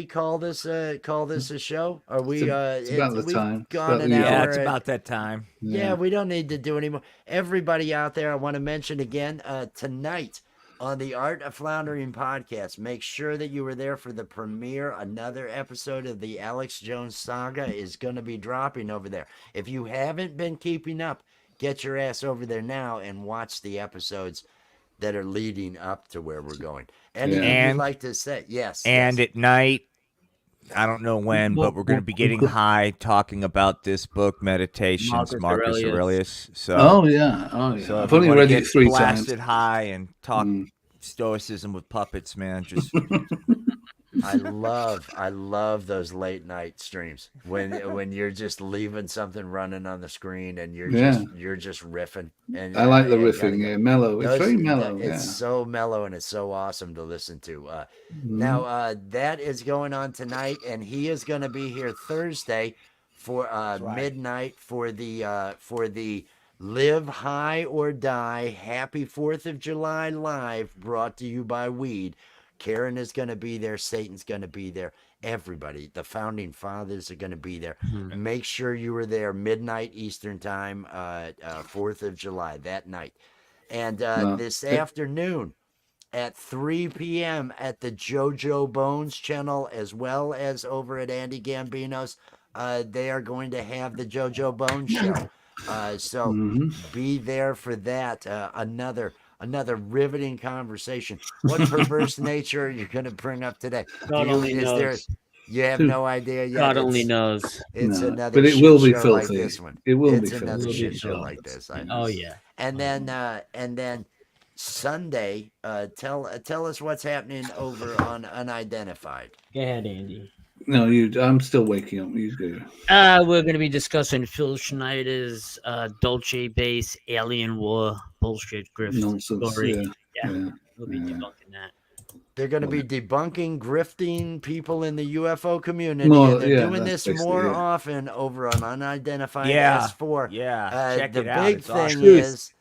call this a show? Are we It's about the we've time. It's gone about an the hour. yeah, it's about that time. Yeah, we don't need to do anymore. Everybody out there, I want to mention again, tonight on the Art of Floundering podcast, make sure that you were there for the premiere. Another episode of the Alex Jones saga is going to be dropping over there. If you haven't been keeping up, get your ass over there now and watch the episodes that are leading up to where we're going. Anything And- you'd like to say? Yes. And yes. at night, I don't know when, but we're going to be getting high talking about this book, Meditations, Marcus Aurelius. So, Oh yeah. so I've if you only wanna read get it 3 blasted times. high and talk stoicism with puppets, man. Just I love those late night streams when you're just leaving something running on the screen and you're just riffing. And I like the you riffing. gotta go. Yeah, mellow. It's very mellow. It's Yeah. so mellow and it's so awesome to listen to. Now that is going on tonight, and he is going to be here Thursday for midnight for the Live High or Die, Happy 4th of July Live, brought to you by Weed. Karen is going to be there. Satan's going to be there. Everybody, the founding fathers are going to be there. Make sure you are there midnight Eastern time, 4th of July, that night. And this afternoon at 3 p.m. at the JoJo Bones channel, as well as over at Andy Gambino's, they are going to have the JoJo Bones show. So be there for that. Another riveting conversation. What perverse nature are you going to bring up today? God only knows. You have no idea yet. God only knows. It's No, another but it shit will be show like filthy. this one. It will It's be another filthy. shit show like this. Oh yeah. And then Sunday, tell us what's happening over on Unidentified. Go ahead, Andy. No, I'm still waking up. You go. We're going to be discussing Phil Schneider's Dolce Base Alien War bullshit grift Nonsense. story. Yeah. We'll be debunking that. They're going to be debunking grifting people in the UFO community, More- and they're yeah, doing that's this more basically it. often over on Unidentified Yeah, S4. yeah, check the it out. big It's thing awesome. is,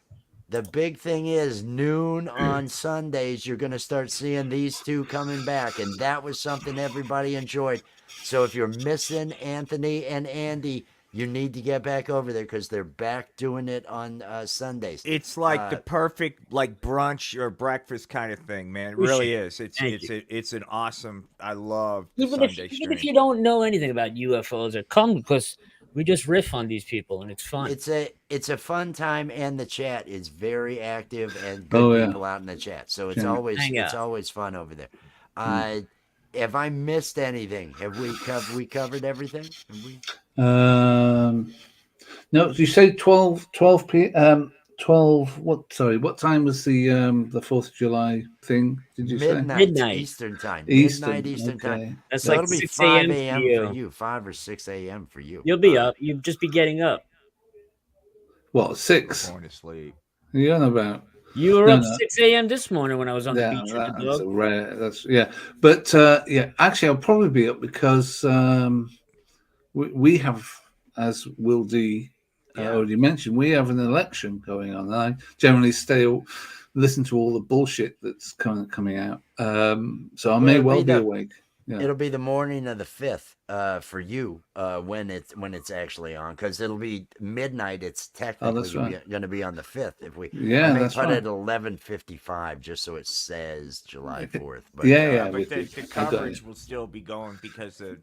the big thing is noon on Sundays. You're going to start seeing these two coming back, and that was something everybody enjoyed. So if you're missing Anthony and Andy, you need to get back over there because they're back doing it on Sundays. It's like the perfect like brunch or breakfast kind of thing, man. It Appreciate really it. is. Thank It's an awesome. I love the Even Sunday if stream. you don't know anything about UFOs, or come because we just riff on these people and it's fun. It's a fun time, and the chat is very active and good Oh, yeah. people out in the chat. So it's Yeah. Hang out. always fun over there. Have I missed anything? Have we covered everything? Have we? No, you say 12 p.m. 12. What time was the 4th of July thing? Did you say Midnight. Eastern time. Eastern? Midnight Eastern time. Okay. That's So like it'll be 6 5 a.m. a.m. for for you. you, 5 or 6 a.m. for you. You'll be up. You'll just be getting up. What, 6? Going to sleep. You're on about. You were No, up no. 6 a.m. this morning when I was on the Yeah, beach with the that's dog. a rare. That's But actually, I'll probably be up because we have, as Will D already mentioned, we have an election going on. And I generally listen to all the bullshit that's coming out. So I may well be awake. Yeah. It'll be the morning of the 5th for you when it's actually on, because it'll be midnight. It's technically going to be on the 5th. If we I may that's put right. it at 11:55 just so it says July 4th. But, But with the you. coverage will still be going because of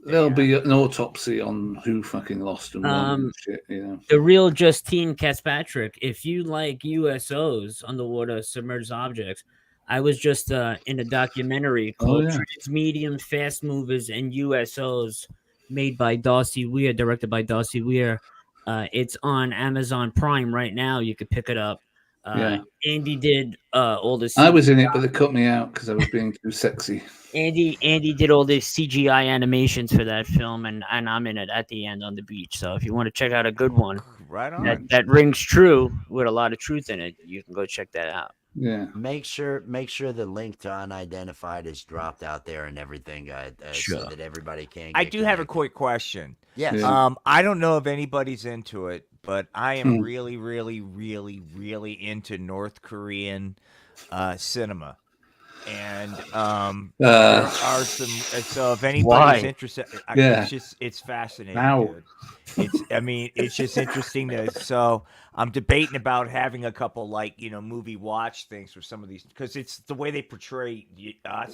There'll be an autopsy on who fucking lost and won and shit. The real Justine Katzpatrick. If you like USOs, underwater submerged objects, I was just in a documentary called Transmedium Fast Movers and USOs, made by Darcy Weir, directed by Darcy Weir. It's on Amazon Prime right now. You could pick it up. Andy did all the. I was in it, but they cut me out because I was being too sexy. Andy did all the CGI animations for that film, and I'm in it at the end on the beach. So if you want to check out a good one, right on. that rings true with a lot of truth in it, you can go check that out. Yeah. Make sure the link to Unidentified is dropped out there and everything, so that everybody can. I do have a quick question. Yes. Yeah. I don't know if anybody's into it, but I am really, really, really, really into North Korean cinema. And there are some. So if anybody's interested, it's fascinating. Dude. It's just interesting to. So I'm debating about having a couple movie watch things for some of these, because it's the way they portray us.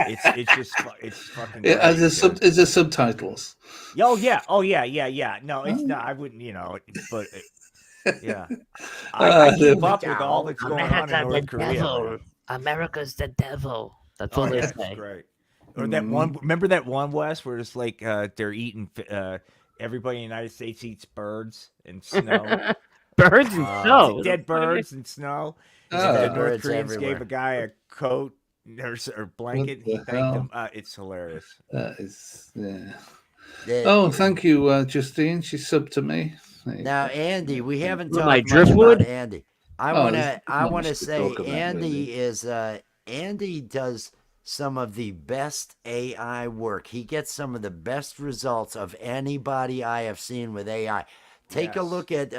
It's fucking. Yeah, is there subtitles? Oh yeah. No, it's not. I wouldn't. But. Yeah, I keep up with all that's going on in North Korea. America's the devil. That's all they say. Great. Or that one. Remember that one, Wes, where it's like they're eating. Everybody in the United States eats birds and snow. Birds and snow. Dead birds and snow. The North Koreans gave a guy a coat or blanket. He thanked him. It's hilarious. That is thank you, Justine. She subbed to me. Now, Andy, we haven't talked my much driftwood? about Andy. I want to say Andy does some of the best AI work. He gets some of the best results of anybody I have seen with AI. Take a Yes. look at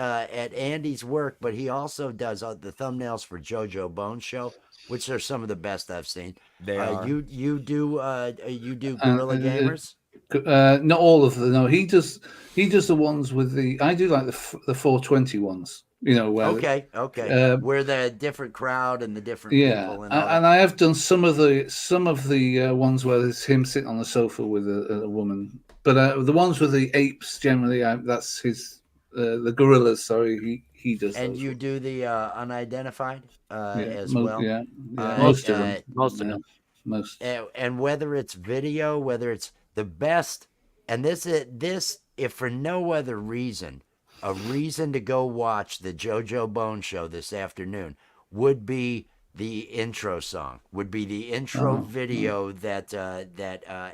Andy's work, but he also does the thumbnails for JoJo Bone Show, which are some of the best I've seen. They are. You do Guerrilla Gamers. Not all of them. No, he does the ones with the. I do like the 420 ones. You know where. Okay. Where the different crowd and the different Yeah, people and all that. and I have done some of the ones where it's him sitting on the sofa with a woman. But the ones with the apes generally, that's his. The gorillas. Sorry, he does. And those you ones. do the unidentified as mo- well. Yeah, Most most of of them. them. Most of Yeah, them. most. And whether it's video, whether it's the best, and this if for no other reason, a reason to go watch the JoJo Bone Show this afternoon would be the intro song, would be the intro video that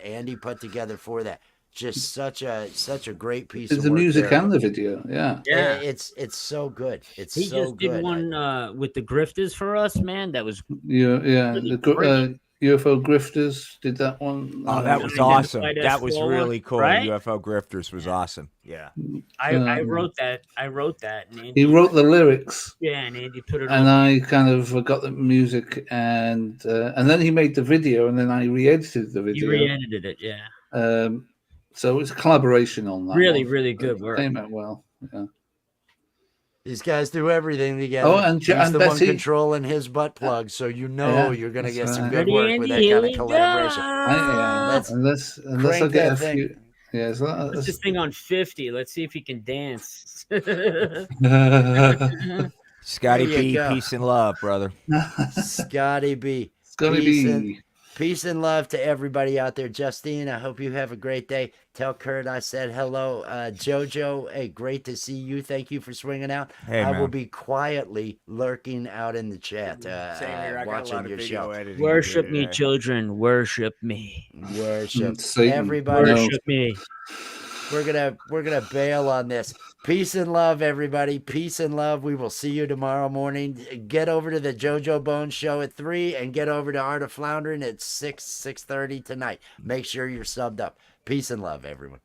Andy put together for that. Just such a great piece It's of the work music there. and the video. Yeah. Yeah. It's so good. It's He so just did good. one with the grifters for us, man. That was Yeah. Really The great. UFO Grifters did that one. Oh, that was Identified awesome. as That was forward, really cool. right? UFO Grifters was awesome. Yeah. I wrote that. I wrote that. And Andy, He wrote the lyrics, yeah, and Andy put it and on. I kind of got the music, and then he made the video, and then I re-edited the You video. re-edited it, yeah. So it's a collaboration on that. Really, one. really good work. Came out well. Yeah. These guys do everything together. Oh, and he's and the one Betty. controlling his butt plug, so you know Yeah, you're gonna that's get some right. good Ready, work with that Andy? kind Here of we collaboration. go. Let's Unless I crank get a that thing. few. Yeah, so Put this thing on 50. Let's see if he can dance. Scotty There you B, go. peace and love, brother. Scotty B. Scotty Peace B. and- Peace and love to everybody out there. Justine, I hope you have a great day. Tell Kurt I said hello. Jojo, hey, great to see you. Thank you for swinging out. Hey, I will man. be quietly lurking out in the chat, watching your show. editing. Worship me, children. Worship me. Worship Satan. everybody. No. Worship me. We're gonna bail on this. Peace and love, everybody. Peace and love. We will see you tomorrow morning. Get over to the JoJo Bones show at 3 and get over to Art of Floundering at 6:30 tonight. Make sure you're subbed up. Peace and love, everyone.